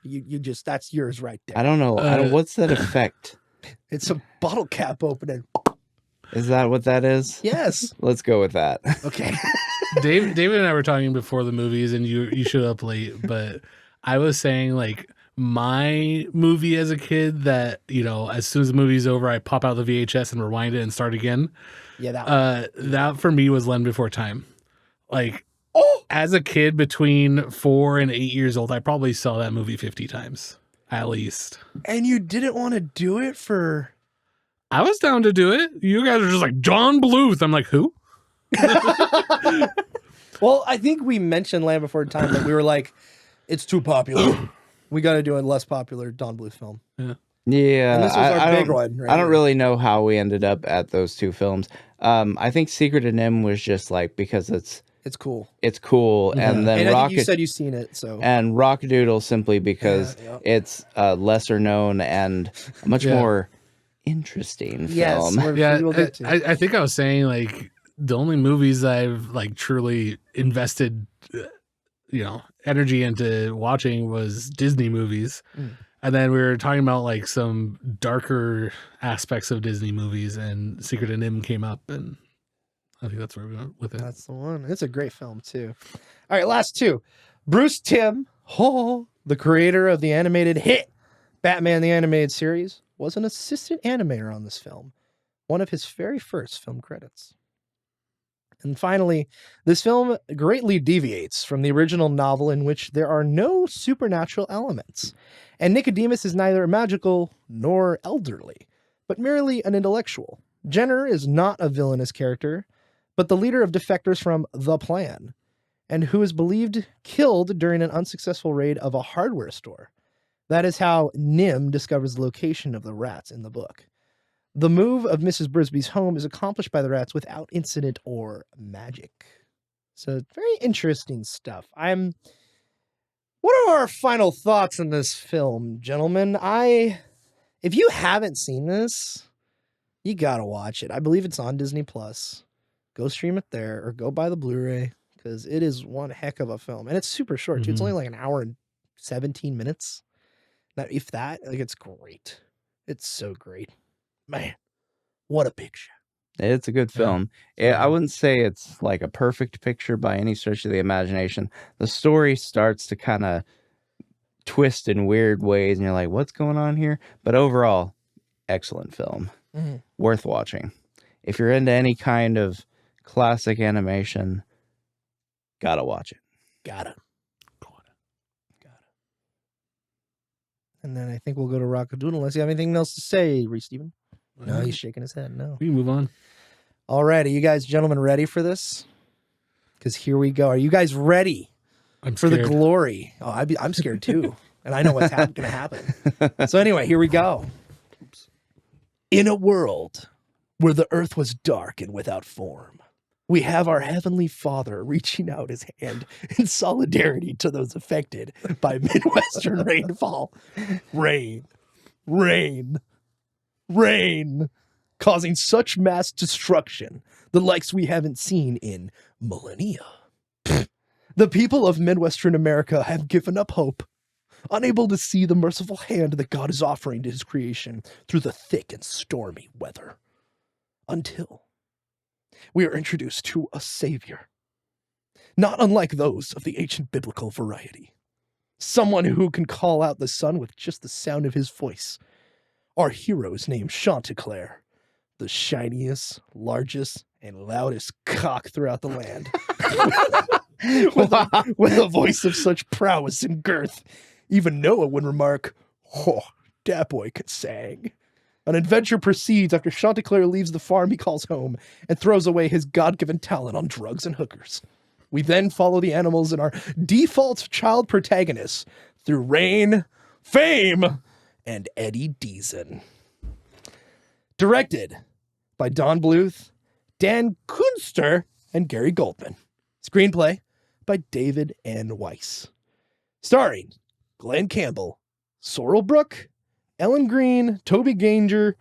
Speaker 1: You just, that's yours right there.
Speaker 2: I don't know. What's that effect?
Speaker 1: It's a bottle cap opening.
Speaker 2: Is that what that is?
Speaker 1: Yes.
Speaker 2: Let's go with that.
Speaker 1: Okay.
Speaker 3: David and I were talking before the movies, and you showed up late, but I was saying like my movie as a kid that, you know, as soon as the movie's over, I pop out the VHS and rewind it and start again.
Speaker 1: Yeah, that one.
Speaker 3: That for me was Land Before Time. Like, as a kid between 4 and 8 years old, I probably saw that movie 50 times at least.
Speaker 1: And you didn't want to do it for...
Speaker 3: I was down to do it. You guys are just like, Don Bluth. I'm like, who?
Speaker 1: Well, I think we mentioned Land Before Time, but we were like, it's too popular. We got to do a less popular Don Bluth film.
Speaker 2: Yeah,
Speaker 1: And this was our big one. Right?
Speaker 2: I don't really know how we ended up at those 2 films. I think Secret of NIMH was just like because it's
Speaker 1: cool.
Speaker 2: It's cool, and then
Speaker 1: And I
Speaker 2: Rocket.
Speaker 1: think you said you've seen it, so.
Speaker 2: And Rockadoodle simply because
Speaker 1: Yeah.
Speaker 2: it's lesser known and a much more interesting
Speaker 1: Yes,
Speaker 2: film.
Speaker 3: Yeah,
Speaker 1: we will get to.
Speaker 3: I think I was saying like the only movies I've like truly invested, energy into watching was Disney movies. And then we were talking about like some darker aspects of Disney movies, and Secret of NIMH came up, and I think that's where we went with it.
Speaker 1: That's the one. It's a great film, too. All right, last 2. Bruce Timm, the creator of the animated hit Batman the Animated Series, was an assistant animator on this film, one of his very first film credits. And finally, this film greatly deviates from the original novel in which there are no supernatural elements, and Nicodemus is neither magical nor elderly, but merely an intellectual. Jenner is not a villainous character, but the leader of defectors from The Plan, and who is believed killed during an unsuccessful raid of a hardware store. That is how Nim discovers the location of the rats in the book. The move of Mrs. Brisby's home is accomplished by the rats without incident or magic. So very interesting stuff. What are our final thoughts on this film, gentlemen? If you haven't seen this, you gotta watch it. I believe it's on Disney Plus. Go stream it there or go buy the Blu-ray because it is one heck of a film. And it's super short, too. It's only like an hour and 17 minutes. Now, if that, like, it's great. It's so great. Man, what a picture.
Speaker 2: It's a good film. I wouldn't say it's like a perfect picture by any stretch of the imagination. The story starts to kind of twist in weird ways, and you're like, what's going on here? But overall, excellent film. Worth watching. If you're into any kind of classic animation, gotta watch it.
Speaker 1: Gotta. And then I think we'll go to Rockadoodle unless you have anything else to say, Reese Steven. No, he's shaking his head. No.
Speaker 3: We can move on.
Speaker 1: Alrighty, you guys, gentlemen, ready for this? Because here we go. Are you guys ready for the glory? Oh, I'm scared too, and I know what's going to happen. So anyway, here we go. In a world where the earth was dark and without form, we have our Heavenly Father reaching out his hand in solidarity to those affected by Midwestern rainfall. Rain, rain, rain, causing such mass destruction, the likes we haven't seen in millennia. The people of Midwestern America have given up hope, unable to see the merciful hand that God is offering to his creation through the thick and stormy weather. Until we are introduced to a savior, not unlike those of the ancient biblical variety. Someone who can call out the sun with just the sound of his voice. Our hero is named Chanticleer, the shiniest, largest, and loudest cock throughout the land. with a voice of such prowess and girth, even Noah would remark, Oh, that boy could sing. An adventure proceeds after Chanticleer leaves the farm he calls home and throws away his God-given talent on drugs and hookers. We then follow the animals and our default child protagonists through rain, fame, and Eddie Deason. Directed by Don Bluth, Dan Kunster, and Gary Goldman. Screenplay by David N. Weiss. Starring Glenn Campbell, Sorrel Brook, Ellen Green, Toby Ganger,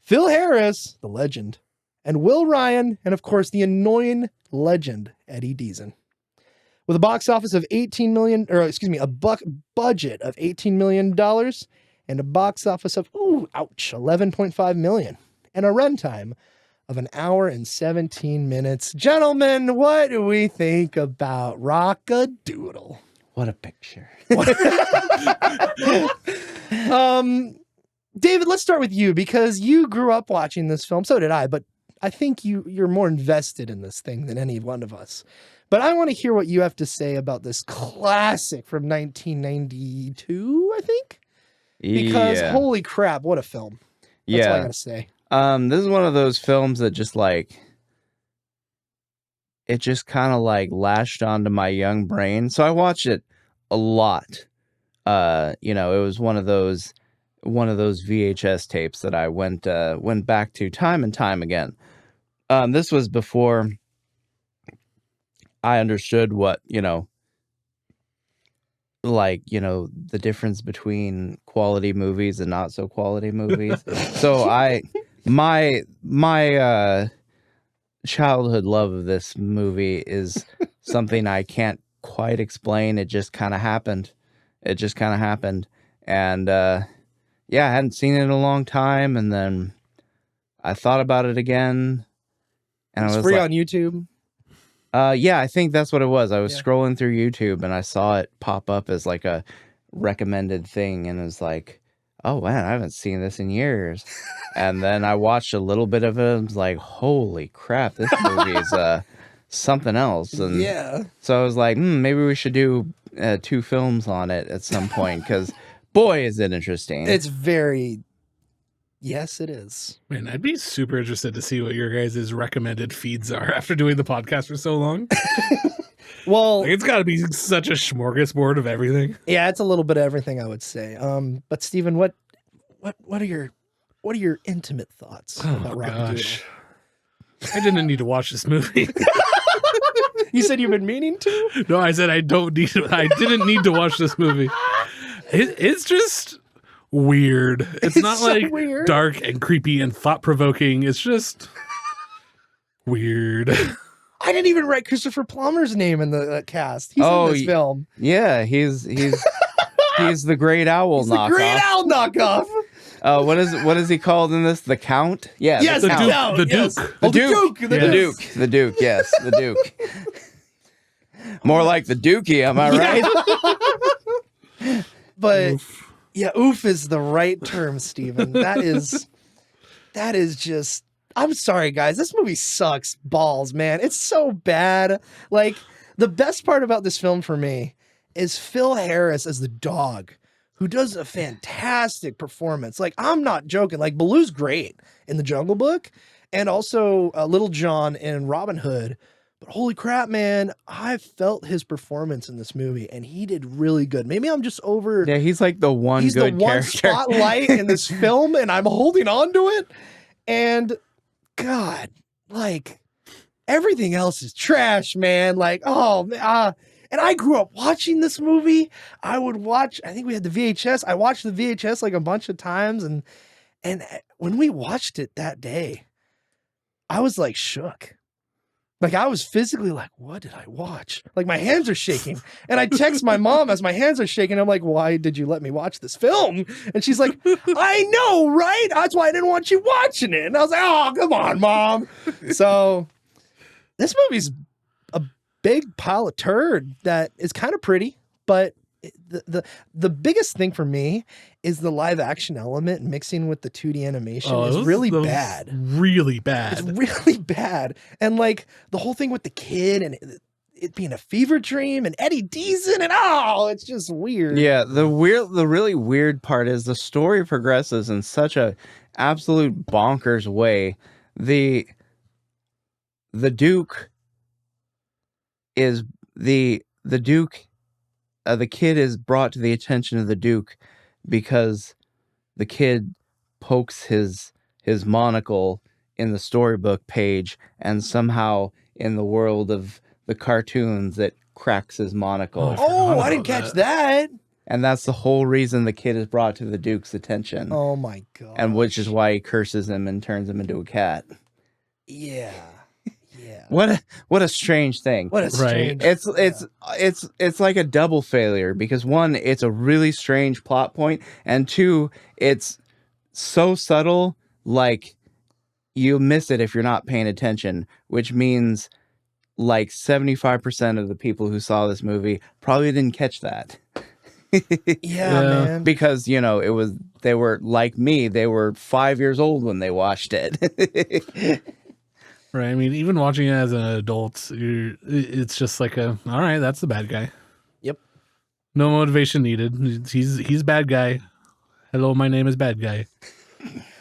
Speaker 1: Phil Harris, the legend, and Will Ryan, and of course the annoying legend Eddie Deason. With a box office of budget of $18 million and a box office of 11.5 million and a runtime of 1 hour and 17 minutes. Gentlemen, what do we think about Rock-a-Doodle?
Speaker 2: What a picture.
Speaker 1: David, let's start with you because you grew up watching this film. So did I, but I think you're more invested in this thing than any one of us. But I want to hear what you have to say about this classic from 1992, I think. Because holy crap, what a film. That's all I gotta say.
Speaker 2: This is one of those films that just like, it just kind of like lashed onto my young brain. So I watched it a lot. It was one of those VHS tapes that I went back to time and time again. This was before I understood what, the difference between quality movies and not so quality movies. So my childhood love of this movie is something I can't quite explain. It just kind of happened. And, I hadn't seen it in a long time. And then I thought about it again. And
Speaker 1: It's free on YouTube.
Speaker 2: I think that's what it was. I was scrolling through YouTube and I saw it pop up as like a recommended thing. And it was like, oh man, I haven't seen this in years. And then I watched a little bit of it and was like, holy crap, this movie is something else. And so I was like, maybe we should do 2 films on it at some point because boy, is it interesting.
Speaker 1: It's very... Yes, it is.
Speaker 3: Man, I'd be super interested to see what your guys' recommended feeds are after doing the podcast for so long.
Speaker 1: Well,
Speaker 3: like, it's got to be such a smorgasbord of everything.
Speaker 1: Yeah, it's a little bit of everything, I would say. But Stephen, what are your intimate thoughts about Rock-a-Doodle?
Speaker 3: I didn't need to watch this movie.
Speaker 1: You said you've been meaning to?
Speaker 3: No, I said I didn't need to watch this movie. It's just weird. It's not so like weird. Dark and creepy and thought-provoking. It's just weird.
Speaker 1: I didn't even write Christopher Plummer's name in the cast. He's in this film.
Speaker 2: Yeah, he's the Great Owl knockoff.
Speaker 1: The Great Owl knockoff.
Speaker 2: What is he called in this? The Count? Yeah.
Speaker 1: Yes,
Speaker 3: the Duke.
Speaker 1: The Duke.
Speaker 2: The Duke. Yes, the Duke. More like the Dookie, am I right?
Speaker 1: But oof is the right term, Stephen. That is just... I'm sorry, guys. This movie sucks balls, man. It's so bad. Like, the best part about this film for me is Phil Harris as the dog, who does a fantastic performance. Like, I'm not joking. Like, Baloo's great in The Jungle Book, and also Little John in Robin Hood. But holy crap, man, I felt his performance in this movie, and he did really good. Maybe I'm just over...
Speaker 2: Yeah, he's like the one
Speaker 1: he's
Speaker 2: good
Speaker 1: the one
Speaker 2: character.
Speaker 1: Spotlight in this film, and I'm holding on to it. And... God, like, everything else is trash, man. Like, and I grew up watching this movie. I think we had the VHS. I watched the VHS like a bunch of times. And when we watched it that day, I was like shook. Like, I was physically like, what did I watch? Like, my hands are shaking. And I text my mom as my hands are shaking. I'm like, why did you let me watch this film? And she's like, I know, right? That's why I didn't want you watching it. And I was like, oh, come on, Mom. So this movie's a big pile of turd that is kind of pretty, but the biggest thing for me is the live action element mixing with the 2D animation is really bad.
Speaker 3: Really bad.
Speaker 1: It's really bad. And like the whole thing with the kid, and it being a fever dream and Eddie Deason and it's just weird.
Speaker 2: Yeah, the really weird part is the story progresses in such a absolute bonkers way. The Duke is the kid is brought to the attention of the Duke because the kid pokes his monocle in the storybook page, and somehow in the world of the cartoons it cracks his monocle.
Speaker 1: I didn't catch that.
Speaker 2: And that's the whole reason the kid is brought to the Duke's attention.
Speaker 1: Oh my god.
Speaker 2: And which is why he curses him and turns him into a cat.
Speaker 1: Yeah. Yeah.
Speaker 2: What a strange thing.
Speaker 1: What a strange.
Speaker 2: It's like a double failure, because one, it's a really strange plot point, and two, it's so subtle, like you miss it if you're not paying attention, which means like 75% of the people who saw this movie probably didn't catch that.
Speaker 1: Yeah, man.
Speaker 2: Because, they were like me, they were 5 years old when they watched it.
Speaker 3: Right. I mean, even watching it as an adult, it's just like all right, that's the bad guy.
Speaker 1: Yep.
Speaker 3: No motivation needed. He's bad guy. Hello, my name is bad guy.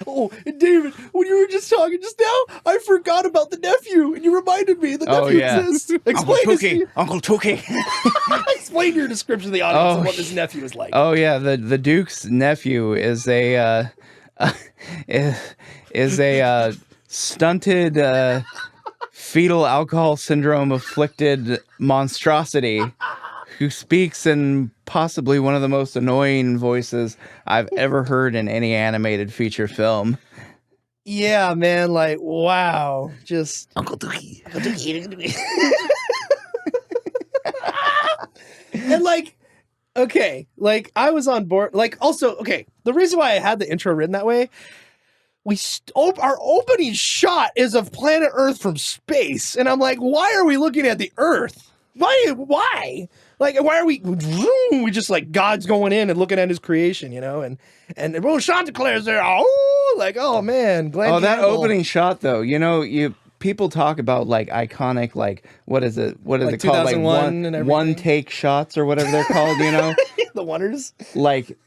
Speaker 1: Oh, and David, when you were just talking just now, I forgot about the nephew, and you reminded me the nephew exists.
Speaker 2: Uncle Tookie.
Speaker 1: Explain your description of the audience and what this nephew is like.
Speaker 2: Oh yeah, the Duke's nephew is a stunted fetal alcohol syndrome afflicted monstrosity who speaks in possibly one of the most annoying voices I've ever heard in any animated feature film.
Speaker 1: Yeah, man, like, wow. Just
Speaker 3: Uncle Dookie.
Speaker 1: And like, okay, like I was on board. Like, also, okay, the reason why I had the intro written that way, our opening shot is of planet Earth from space, and I'm like, why are we looking at the Earth? Why? Like, why are we just like God's going in and looking at his creation, and Chanticleer's there. Oh man, Glenn
Speaker 2: that
Speaker 1: Campbell.
Speaker 2: opening shot though, people talk about like iconic, like what is it called, like
Speaker 1: 2001 and
Speaker 2: one take shots or whatever they're called,
Speaker 1: the wonders,
Speaker 2: like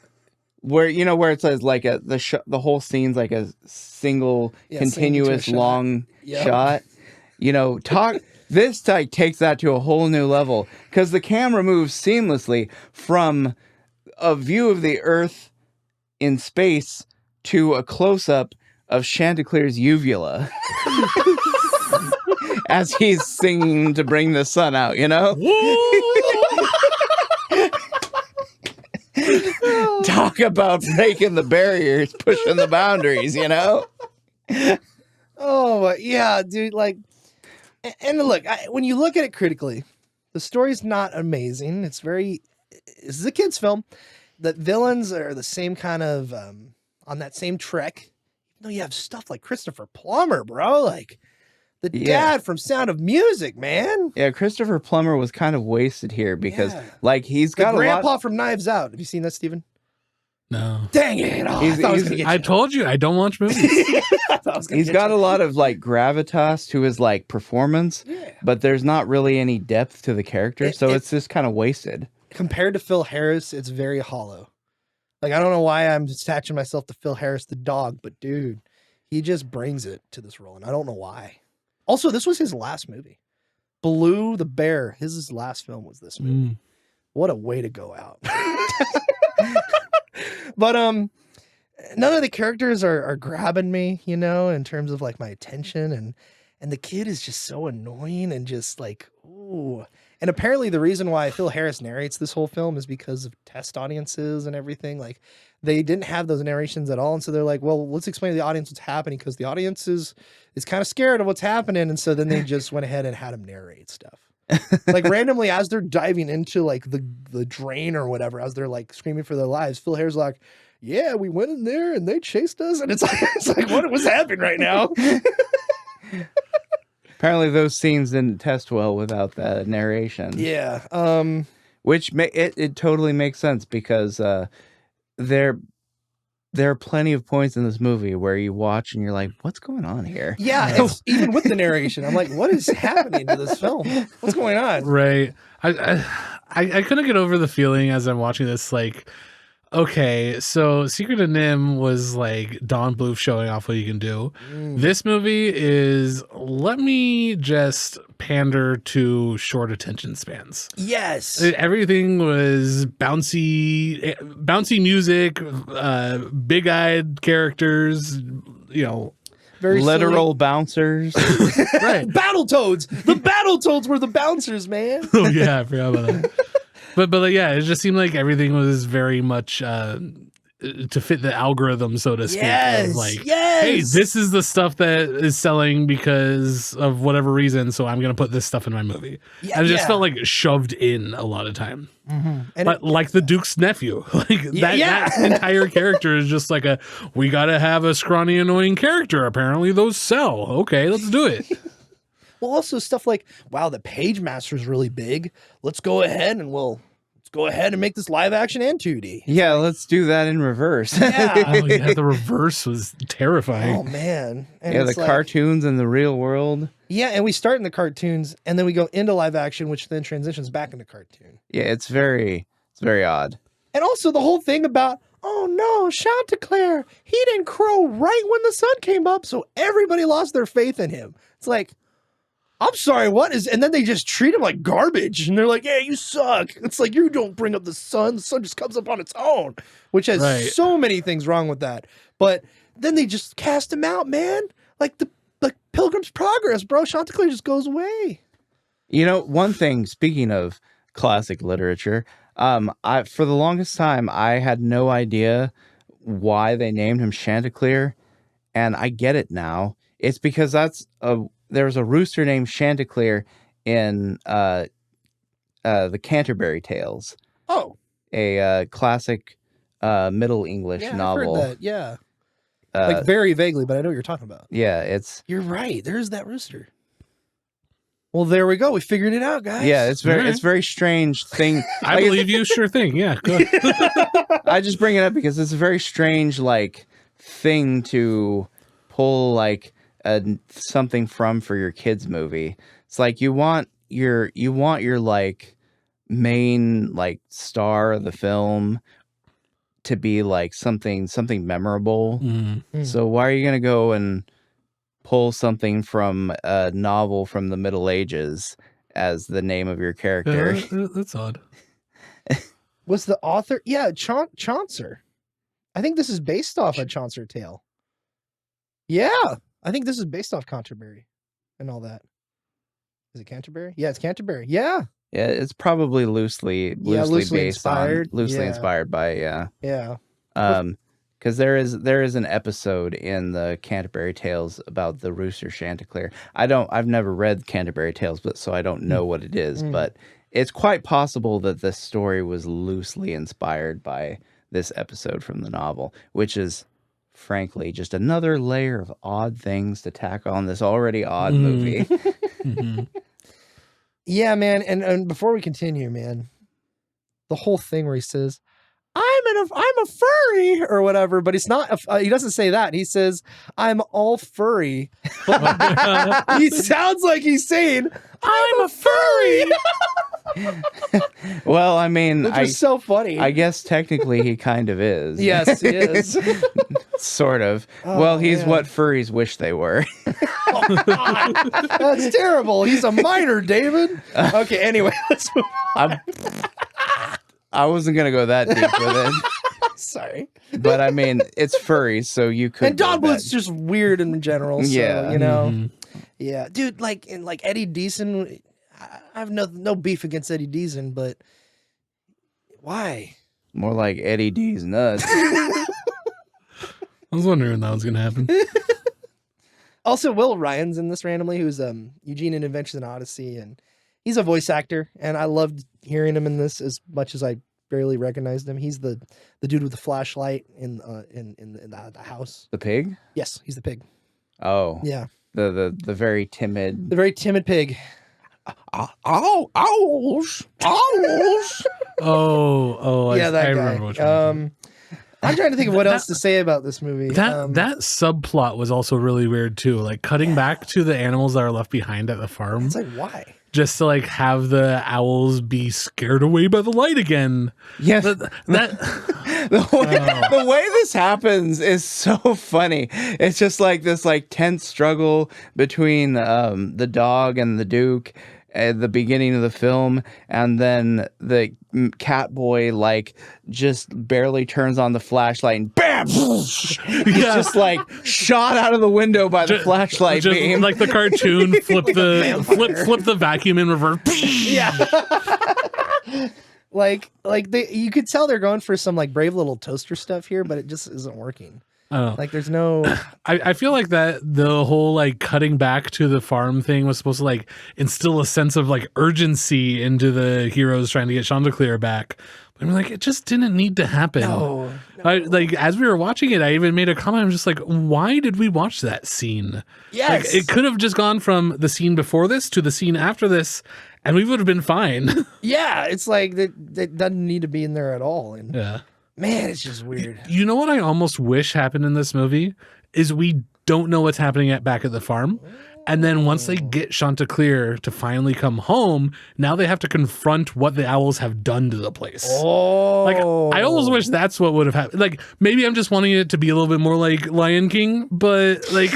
Speaker 2: where where it says like the whole scene's like a single continuous long shot. This takes that to a whole new level, because the camera moves seamlessly from a view of the Earth in space to a close-up of Chanticleer's uvula as he's singing to bring the sun out, Talk about breaking the barriers, pushing the boundaries,
Speaker 1: Oh, yeah, dude, like... And look, when you look at it critically, the story's not amazing. This is a kid's film. The villains are the same kind of, on that same trek. Even though you have stuff like Christopher Plummer, bro. Like, the dad from Sound of Music, man.
Speaker 2: Yeah, Christopher Plummer was kind of wasted here because, like, he's got
Speaker 1: the grandpa from Knives Out. Have you seen that, Steven?
Speaker 3: No.
Speaker 1: Dang it.
Speaker 3: I told you, I don't watch movies.
Speaker 2: He's got a lot of like gravitas to his like performance, but there's not really any depth to the character, so it's just kind of wasted.
Speaker 1: Compared to Phil Harris, it's very hollow. Like, I don't know why I'm attaching myself to Phil Harris the dog, but dude, he just brings it to this role, and I don't know why. Also, this was his last movie. Blue the Bear, his last film was this movie. What a way to go out. But none of the characters are grabbing me, in terms of like my attention, and the kid is just so annoying and just like, ooh. And apparently the reason why Phil Harris narrates this whole film is because of test audiences and everything. Like, they didn't have those narrations at all, and so they're like, well, let's explain to the audience what's happening, because the audience is kind of scared of what's happening, and so then they just went ahead and had him narrate stuff. Like, randomly, as they're diving into like the drain or whatever, as they're like screaming for their lives, Phil Harris like, yeah, we went in there and they chased us, and it's like what was happening right now?
Speaker 2: Apparently those scenes didn't test well without that narration.
Speaker 1: Yeah.
Speaker 2: Which it totally makes sense, because they're there are plenty of points in this movie where you watch and you're like, what's going on here?
Speaker 1: Yeah, it's, even with the narration, I'm like, what is happening to this film? What's going on?
Speaker 3: Right. I couldn't get over the feeling as I'm watching this, like, okay, so Secret of Nim was like Don Bluth showing off what he can do. This movie is, let me just pander to short attention spans.
Speaker 1: Yes.
Speaker 3: Everything was bouncy music, big-eyed characters,
Speaker 1: Very
Speaker 2: Literal bouncers.
Speaker 3: right.
Speaker 1: Battletoads. The Battletoads were the bouncers, man.
Speaker 3: Oh yeah, I forgot about that. But yeah, it just seemed like everything was very much to fit the algorithm, so to speak.
Speaker 1: Yes.
Speaker 3: Of like,
Speaker 1: yes.
Speaker 3: hey, this is the stuff that is selling because of whatever reason, so I'm going to put this stuff in my movie.
Speaker 1: Yeah,
Speaker 3: and it just felt like shoved in a lot of time.
Speaker 1: And
Speaker 3: But like the Duke's nephew, like that entire character is just like we got to have a scrawny, annoying character. Apparently those sell. Okay, let's do it.
Speaker 1: Well, also stuff like, wow, the Page Master is really big. Let's go ahead and make this live action and 2D.
Speaker 2: Yeah, let's do that in reverse.
Speaker 1: Yeah.
Speaker 3: Oh yeah, the reverse was terrifying.
Speaker 1: Oh man. And
Speaker 2: Yeah, the
Speaker 1: it's like,
Speaker 2: cartoons in the real world.
Speaker 1: Yeah, and we start in the cartoons and then we go into live action, which then transitions back into cartoon.
Speaker 2: Yeah, it's very odd.
Speaker 1: And also the whole thing about, oh no, Chanticleer, he didn't crow right when the sun came up, so everybody lost their faith in him. It's like, I'm sorry, what is, and then they just treat him like garbage, and they're like, yeah, you suck. It's like, you don't bring up the sun just comes up on its own, which has so many things wrong with that. But then they just cast him out, man. Like Pilgrim's Progress, bro. Chanticleer just goes away.
Speaker 2: You know, one thing, speaking of classic literature, for the longest time, I had no idea why they named him Chanticleer, and I get it now. It's because there was a rooster named Chanticleer in the Canterbury Tales.
Speaker 1: Oh.
Speaker 2: A classic Middle English novel.
Speaker 1: I've heard that. Yeah. Like very vaguely, but I know what you're talking about.
Speaker 2: Yeah,
Speaker 1: You're right. There's that rooster. Well, there we go. We figured it out, guys.
Speaker 2: Yeah, it's very strange thing.
Speaker 3: I believe you. Sure thing. Yeah, good.
Speaker 2: I just bring it up because it's a very strange thing to pull something from for your kids movie. It's like you want your main star of the film to be something memorable. So why are you gonna go and pull something from a novel from the Middle Ages as the name of your character?
Speaker 3: That's odd.
Speaker 1: Was the author? Yeah, Chaucer. I think this is based off a Chaucer tale. Yeah, I think this is based off Canterbury and all that. Is it Canterbury? Yeah, it's Canterbury. Yeah.
Speaker 2: Yeah, it's probably loosely
Speaker 1: inspired.
Speaker 2: Inspired by
Speaker 1: Yeah.
Speaker 2: Because there is an episode in the Canterbury Tales about the rooster Chanticleer. I've never read Canterbury Tales, so I don't know what it is, but it's quite possible that this story was loosely inspired by this episode from the novel, which is frankly just another layer of odd things to tack on this already odd movie.
Speaker 1: Yeah, man. And before we continue, man, the whole thing where he says, I'm a furry or whatever, but he's not, he doesn't say that. He says, I'm all furry. But he sounds like he's saying, I'm a furry.
Speaker 2: Well, I mean,
Speaker 1: which is so funny.
Speaker 2: I guess technically he kind of is.
Speaker 1: Yes, he is.
Speaker 2: Sort of. Oh, well, he's what furries wish they were.
Speaker 1: That's terrible. He's a minor, David. Okay, anyway, let's move on.
Speaker 2: I wasn't going to go that deep with it.
Speaker 1: Sorry.
Speaker 2: But I mean, it's furries, so you could.
Speaker 1: And Don Bluth's just weird in general. So,
Speaker 2: yeah.
Speaker 1: You know? Yeah. Dude, in Eddie Deason, I have no beef against Eddie Deason, but why?
Speaker 2: More like Eddie D's nuts.
Speaker 3: I was wondering when that was going to happen.
Speaker 1: Also, Will Ryan's in this randomly, who's Eugene in Adventures in Odyssey, and he's a voice actor, and I loved hearing him in this as much as I barely recognized him. He's the dude with the flashlight in the house.
Speaker 2: The pig?
Speaker 1: Yes, he's the pig.
Speaker 2: Oh.
Speaker 1: Yeah.
Speaker 2: The very timid.
Speaker 1: The very timid pig.
Speaker 3: Oh, yeah, that
Speaker 1: I
Speaker 3: guy.
Speaker 1: remember which one. I'm trying to think of what else to say about this movie.
Speaker 3: That subplot was also really weird too. Like cutting back to the animals that are left behind at the farm.
Speaker 1: It's like, why?
Speaker 3: Just to like have the owls be scared away by the light again.
Speaker 2: Yes.
Speaker 3: The
Speaker 2: way this happens is so funny. It's just like this like tense struggle between the dog and the Duke at the beginning of the film, and then the cat boy like just barely turns on the flashlight and bam, he's just like shot out of the window by the flashlight
Speaker 3: just
Speaker 2: beam.
Speaker 3: like the cartoon, flip the vacuum in reverse.
Speaker 1: Yeah. like you could tell they're going for some like brave little toaster stuff here, but it just isn't working.
Speaker 3: Oh.
Speaker 1: Like there's no
Speaker 3: I feel like that the whole like cutting back to the farm thing was supposed to like instill a sense of like urgency into the heroes trying to get Chanticleer back. But I'm like, it just didn't need to happen.
Speaker 1: no.
Speaker 3: Like as we were watching it, I even made a comment. I'm just like, why did we watch that scene?
Speaker 1: Yes.
Speaker 3: Like, it could have just gone from the scene before this to the scene after this, and we would have been fine.
Speaker 1: Yeah, it's like that doesn't need to be in there at all. And
Speaker 3: Yeah.
Speaker 1: man, it's just weird.
Speaker 3: You know what I almost wish happened in this movie is we don't know what's happening back at the farm. And then once they get Chanticleer to finally come home, now they have to confront what the owls have done to the place.
Speaker 1: Oh,
Speaker 3: Like, I almost wish that's what would have happened. Like, maybe I'm just wanting it to be a little bit more like Lion King, but like,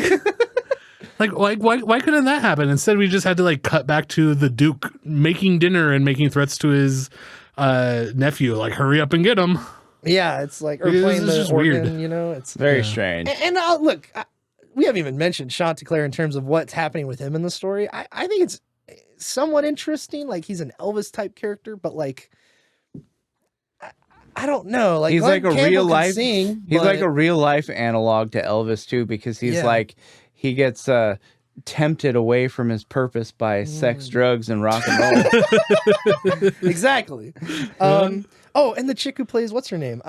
Speaker 3: why couldn't that happen? Instead, we just had to like cut back to the Duke making dinner and making threats to his nephew, like, hurry up and get him.
Speaker 1: yeah, it's like, or
Speaker 3: This
Speaker 1: playing
Speaker 3: is
Speaker 1: the
Speaker 3: just
Speaker 1: organ,
Speaker 3: weird.
Speaker 1: you know, it's
Speaker 2: Very
Speaker 3: Yeah.
Speaker 2: strange.
Speaker 1: And look, we haven't even mentioned Chanticleer in terms of what's happening with him in the story. I think it's somewhat interesting. Like he's an Elvis type character, but like I don't know. Like
Speaker 2: He's
Speaker 1: Glenn
Speaker 2: like a
Speaker 1: Campbell
Speaker 2: real
Speaker 1: can
Speaker 2: life.
Speaker 1: Sing,
Speaker 2: He's like
Speaker 1: but-
Speaker 2: a real life analog to Elvis too, because he's
Speaker 1: Yeah.
Speaker 2: like he gets tempted away from his purpose by sex, drugs, and rock and roll.
Speaker 1: exactly. Oh, and the chick who plays what's her name?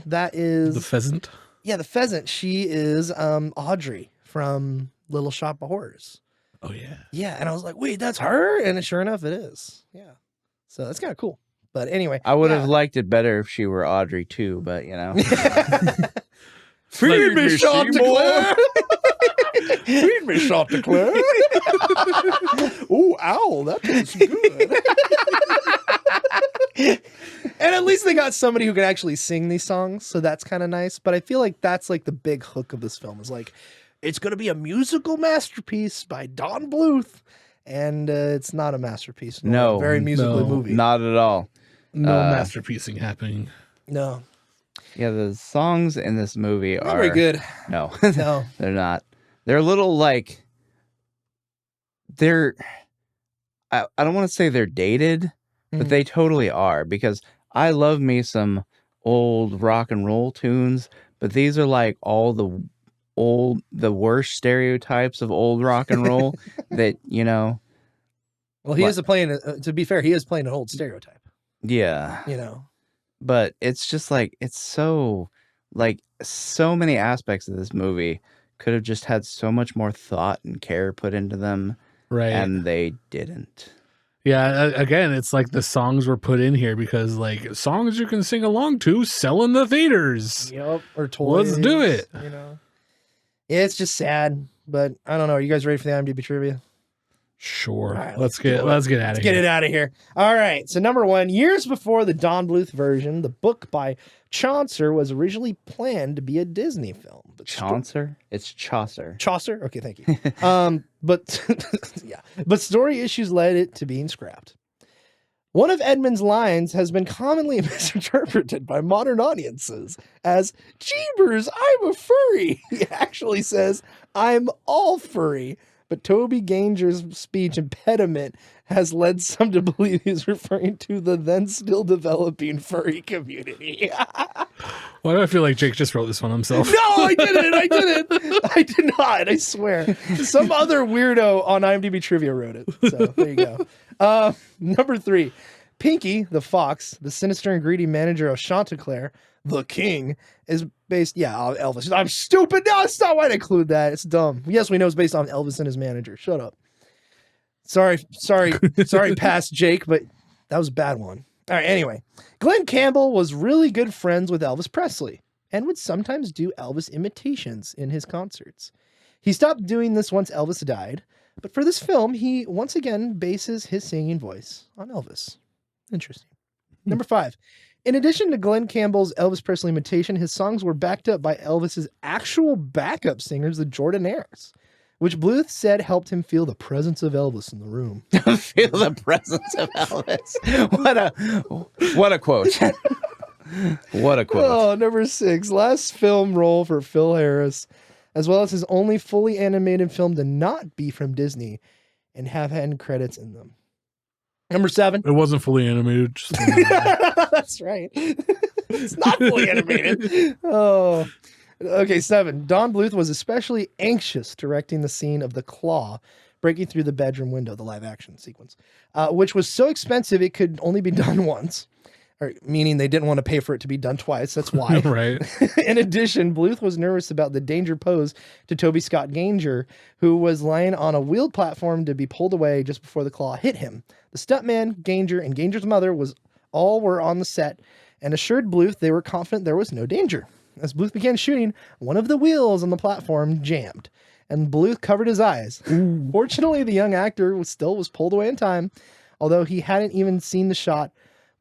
Speaker 1: That is
Speaker 3: The pheasant.
Speaker 1: yeah, the pheasant. She is Audrey from Little Shop of Horrors.
Speaker 3: Oh, yeah.
Speaker 1: Yeah, and I was like, wait, that's her, and sure enough, it is. Yeah, so that's kind of cool. But anyway,
Speaker 2: I would
Speaker 1: yeah.
Speaker 2: have liked it better if she were Audrey too, but you know.
Speaker 1: Feed me,
Speaker 2: me,
Speaker 1: Chanticleer. Feed me, Chanticleer. Ooh, owl, that tastes good. And at least they got somebody who can actually sing these songs, so that's kind of nice. But I feel like that's like the big hook of this film is like, it's going to be a musical masterpiece by Don Bluth, and it's not a masterpiece. nor
Speaker 2: No,
Speaker 1: a very musical
Speaker 3: no,
Speaker 1: movie.
Speaker 2: Not at all.
Speaker 3: No masterpiecing happening.
Speaker 1: No,
Speaker 2: Yeah, the songs in this movie
Speaker 1: not
Speaker 2: are
Speaker 1: very good.
Speaker 2: No,
Speaker 1: No,
Speaker 2: they're not. They're a little like they're. I don't want to say they're dated, but
Speaker 1: Mhm.
Speaker 2: they totally are, because I love me some old rock and roll tunes, but these are like all the worst stereotypes of old rock and roll that, you know.
Speaker 1: well, he
Speaker 2: What?
Speaker 1: is playing. To be fair, he is playing an old stereotype.
Speaker 2: Yeah.
Speaker 1: You know.
Speaker 2: But it's just like it's so many aspects of this movie could have just had so much more thought and care put into them,
Speaker 3: Right.
Speaker 2: and they didn't.
Speaker 3: Yeah, again, it's like the songs were put in here because like songs you can sing along to sell in the theaters.
Speaker 1: Yep. Or toys.
Speaker 3: Let's do it.
Speaker 1: You know. Yeah, it's just sad, but I don't know. Are you guys ready for the IMDb trivia?
Speaker 3: Sure.
Speaker 1: All right,
Speaker 3: let's get out of
Speaker 1: Let's
Speaker 3: here.
Speaker 1: get it out of here. All right. So number one, years before the Don Bluth version, the book by Chaucer was originally planned to be a Disney film. But
Speaker 2: Chaucer? It's Chaucer.
Speaker 1: Chaucer? Okay, thank you. But yeah, but story issues led it to being scrapped. One of Edmund's lines has been commonly misinterpreted by modern audiences as, "Jeebers, I'm a furry." He actually says, "I'm all furry." But Toby Ganger's speech impediment has led some to believe he's referring to the then still developing furry community.
Speaker 3: Why do I feel like Jake just wrote this one himself?
Speaker 1: No, I didn't. I did not. I swear. Some other weirdo on IMDb Trivia wrote it. So there you go. Number three, Pinky, the fox, the sinister and greedy manager of Chanticleer, the king, is based. Yeah, on Elvis. I'm stupid. No, it's not. Why'd I include that? It's dumb. Yes, we know it's based on Elvis and his manager. Shut up. Sorry, past Jake, but that was a bad one. All right, anyway. Glenn Campbell was really good friends with Elvis Presley, and would sometimes do Elvis imitations in his concerts. He stopped doing this once Elvis died, but for this film, he once again bases his singing voice on Elvis. Interesting. Number 5. In addition to Glenn Campbell's Elvis Presley imitation, his songs were backed up by Elvis's actual backup singers, the Jordanaires, which Bluth said helped him feel the presence of Elvis in the room.
Speaker 2: Feel the presence of Elvis. What a quote. What a quote.
Speaker 1: Oh, number 6. Last film role for Phil Harris, as well as his only fully animated film to not be from Disney and have end credits in them. Number 7.
Speaker 3: It wasn't fully animated. Just
Speaker 1: That's right. It's not fully animated. Oh. Okay, 7. Don Bluth was especially anxious directing the scene of the claw breaking through the bedroom window, the live action sequence, which was so expensive it could only be done once, or meaning they didn't want to pay for it to be done twice. That's why.
Speaker 3: Right.
Speaker 1: In addition, Bluth was nervous about the danger posed to Toby Scott Ganger, who was lying on a wheeled platform to be pulled away just before the claw hit him. The stuntman, Ganger, and Ganger's mother were on the set and assured Bluth they were confident there was no danger. As Bluth began shooting, one of the wheels on the platform jammed, and Bluth covered his eyes. Fortunately, the young actor was pulled away in time. Although he hadn't even seen the shot,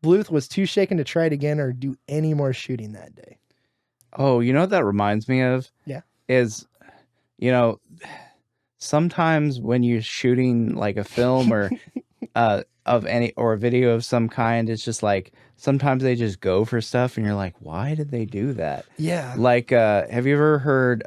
Speaker 1: Bluth was too shaken to try it again or do any more shooting that day.
Speaker 2: Oh, you know what that reminds me of?
Speaker 1: Yeah.
Speaker 2: Is, sometimes when you're shooting like a film or of any or a video of some kind, it's just like sometimes they just go for stuff and you're like, why did they do that?
Speaker 1: Yeah.
Speaker 2: Like, have you ever heard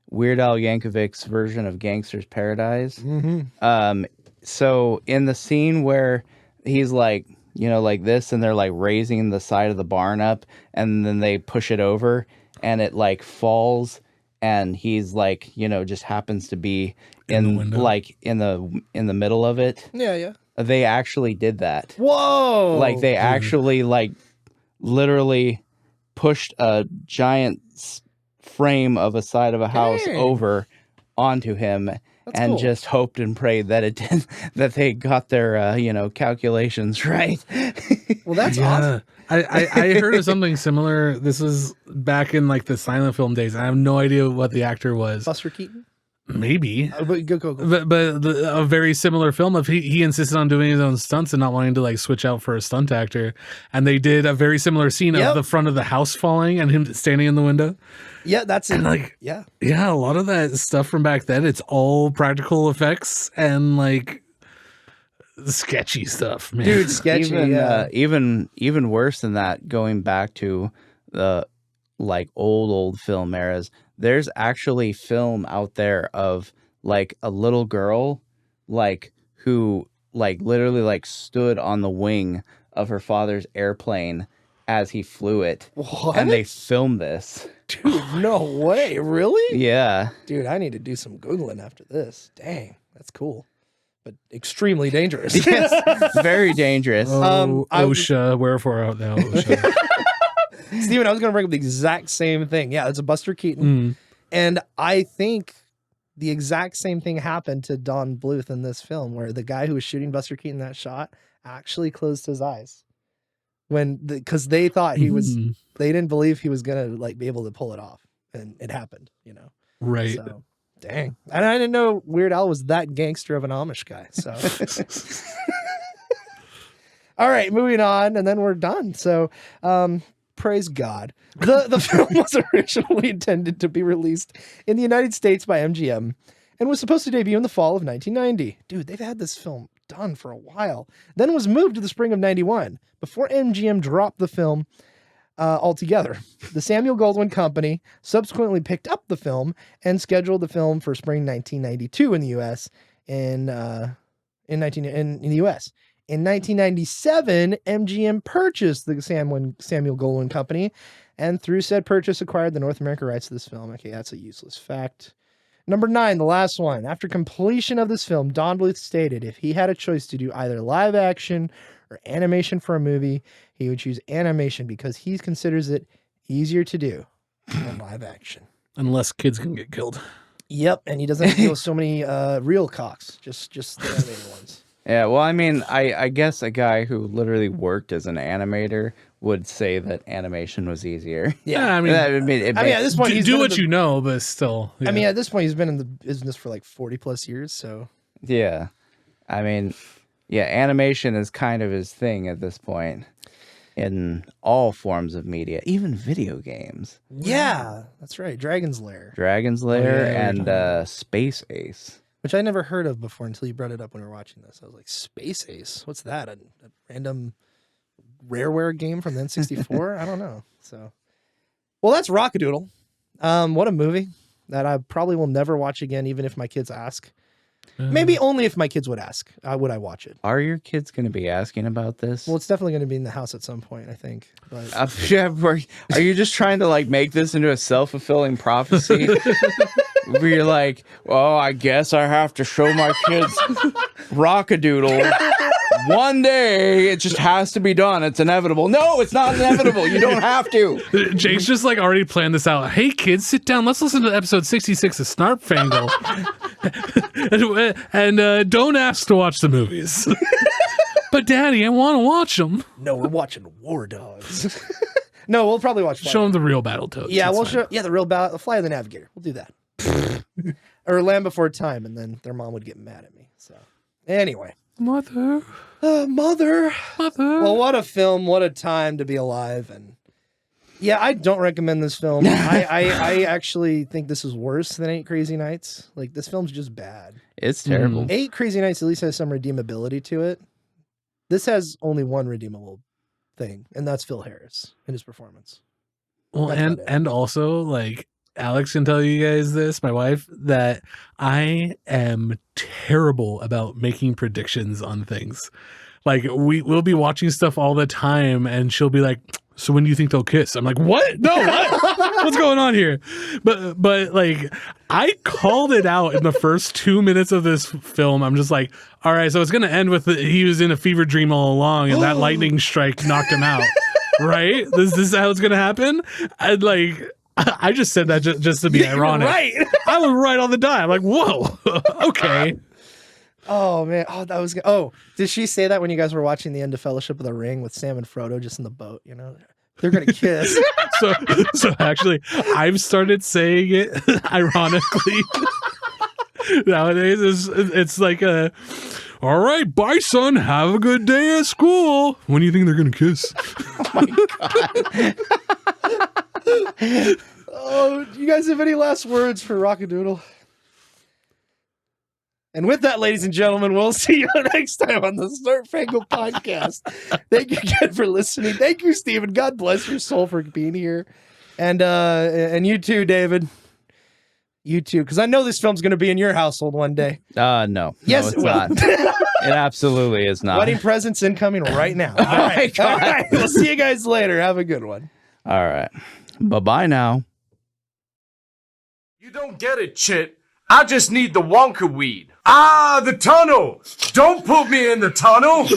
Speaker 2: Weird Al Yankovic's version of Gangster's Paradise?
Speaker 1: Mm-hmm.
Speaker 2: So in the scene where he's like, like this, and they're like raising the side of the barn up, and then they push it over, and it like falls, and he's like, just happens to be in the middle of it.
Speaker 1: Yeah.
Speaker 2: They actually did that.
Speaker 1: Whoa!
Speaker 2: Like they actually like literally pushed a giant frame of a side of a house over onto him. That's and cool. Just hoped and prayed that it did, that they got their calculations right.
Speaker 1: Well, that's awesome.
Speaker 3: I heard of something similar. This was back in like the silent film days. I have no idea what the actor was.
Speaker 1: Buster Keaton?
Speaker 3: Maybe.
Speaker 1: But go.
Speaker 3: But a very similar film of he insisted on doing his own stunts and not wanting to like switch out for a stunt actor. And they did a very similar scene of the front of the house falling and him standing in the window.
Speaker 1: Yeah, that's it.
Speaker 3: Like, yeah, a lot of that stuff from back then, it's all practical effects and like sketchy stuff, man.
Speaker 1: Dude, sketchy.
Speaker 2: Even worse than that, going back to the like old film eras, there's actually film out there of like a little girl like who like literally like stood on the wing of her father's airplane as he flew it.
Speaker 1: What?
Speaker 2: And they filmed this.
Speaker 1: Dude, no way. Really?
Speaker 2: Yeah.
Speaker 1: Dude, I need to do some Googling after this. Dang, that's cool. But extremely dangerous.
Speaker 2: Yes, very dangerous.
Speaker 3: OSHA, wherefore out now, OSHA.
Speaker 1: Steven, I was going to bring up the exact same thing. Yeah, it's a Buster Keaton. And I think the exact same thing happened to Don Bluth in this film, where the guy who was shooting Buster Keaton that shot actually closed his eyes. Because they thought he was, they didn't believe he was going to like be able to pull it off. And it happened,
Speaker 3: Right.
Speaker 1: So, dang. And I didn't know Weird Al was that gangster of an Amish guy. So, all right, moving on. And then we're done. So, praise God. The film was originally intended to be released in the United States by MGM and was supposed to debut in the fall of 1990. Dude, they've had this film done for a while. Then was moved to the spring of 91 before MGM dropped the film altogether. The Samuel Goldwyn Company subsequently picked up the film and scheduled the film for spring 1992 in the U.S. In the U.S. In 1997, MGM purchased the Samuel Goldwyn Company, and through said purchase acquired the North American rights to this film. Okay, that's a useless fact. Number 9, the last one. After completion of this film, Don Bluth stated if he had a choice to do either live action or animation for a movie, he would choose animation because he considers it easier to do than live action.
Speaker 3: Unless kids can get killed.
Speaker 1: Yep, and he doesn't have to deal with so many real cocks, just the animated ones.
Speaker 2: Yeah, well, I mean, I guess a guy who literally worked as an animator would say that animation was easier.
Speaker 3: Yeah, I mean,
Speaker 1: at this point, he's
Speaker 3: do
Speaker 1: been
Speaker 3: what
Speaker 1: in the-
Speaker 3: you know, but still.
Speaker 1: I mean, at this point, he's been in the business for like 40 plus years. So
Speaker 2: Yeah. I mean, yeah, animation is kind of his thing at this point in all forms of media, even video games.
Speaker 1: yeah, that's right. Dragon's Lair,
Speaker 2: Dragon's Lair
Speaker 3: yeah,
Speaker 2: and Space Ace.
Speaker 1: which I never heard of before until you brought it up when we were watching this. I was like, Space Ace? What's that? A random Rareware game from the N64? I don't know. So, well, that's Rockadoodle. What a movie that I probably will never watch again, even if my kids ask. Maybe only if my kids would ask, would I watch it?
Speaker 2: Are your kids going to be asking about this?
Speaker 1: Well, it's definitely going to be in the house at some point, I think. But
Speaker 2: Yeah, are you just trying to like make this into a self-fulfilling prophecy? Where you're like, well, I guess I have to show my kids Rockadoodle. One day, it just has to be done. It's inevitable. No, it's not inevitable. You don't have to.
Speaker 3: Jake's just like already planned this out. Hey, kids, sit down. Let's listen to episode 66 of Snarp Fangle. and don't ask to watch the movies. But, Daddy, I want to watch them.
Speaker 1: no, we're watching War Dogs. No, we'll probably watch.
Speaker 3: Show them the real Battletoads.
Speaker 1: Yeah,
Speaker 3: That's
Speaker 1: we'll
Speaker 3: fine.
Speaker 1: show. Yeah, the real the Fly of the Navigator. We'll do that. Or Land Before Time, and then their mom would get mad at me. So, anyway,
Speaker 3: Mother.
Speaker 1: mother.
Speaker 3: Mother.
Speaker 1: Well, what a film! What a time to be alive! And yeah, I don't recommend this film. I actually think this is worse than 8 Crazy Nights. Like, this film's just bad.
Speaker 2: It's terrible.
Speaker 1: 8 Crazy Nights at least has some redeemability to it. This has only one redeemable thing, and that's Phil Harris and his performance.
Speaker 3: Well,
Speaker 1: That's about it.
Speaker 3: and also, like, Alex can tell you guys this, my wife, that I am terrible about making predictions on things. Like, we'll be watching stuff all the time, and she'll be like, so when do you think they'll kiss? I'm like, what? No, what? What's going on here? But like, I called it out in the first 2 minutes of this film. I'm just like, all right, so it's going to end with he was in a fever dream all along, and that lightning strike knocked him out. Right? This is how it's going to happen? And like, I just said that just to be ironic.
Speaker 1: Right.
Speaker 3: I was right on the dime. Like, whoa, okay.
Speaker 1: Oh man! Oh, that was. Oh, did she say that when you guys were watching the end of Fellowship of the Ring with Sam and Frodo just in the boat? You know, they're gonna kiss.
Speaker 3: So actually, I've started saying it ironically. Nowadays, it's like all right, bye, son. Have a good day at school. When do you think they're gonna kiss?
Speaker 1: Oh, do you guys have any last words for Rockadoodle? And with that, ladies and gentlemen, we'll see you next time on the Snarp Fangle Podcast. Thank you again for listening. Thank you, Stephen. God bless your soul for being here. And you too, David. You too, because I know this film's going to be in your household one day.
Speaker 2: No.
Speaker 1: Yes,
Speaker 2: no, it's
Speaker 1: it will.
Speaker 2: not. It absolutely is not.
Speaker 1: Wedding presents incoming right now. All right.
Speaker 2: God.
Speaker 1: All right. We'll see you guys later. Have a good one.
Speaker 2: All right. Bye-bye now.
Speaker 4: You don't get it, Chit. I just need the Wonka weed. Ah, the tunnel! Don't put me in the tunnel!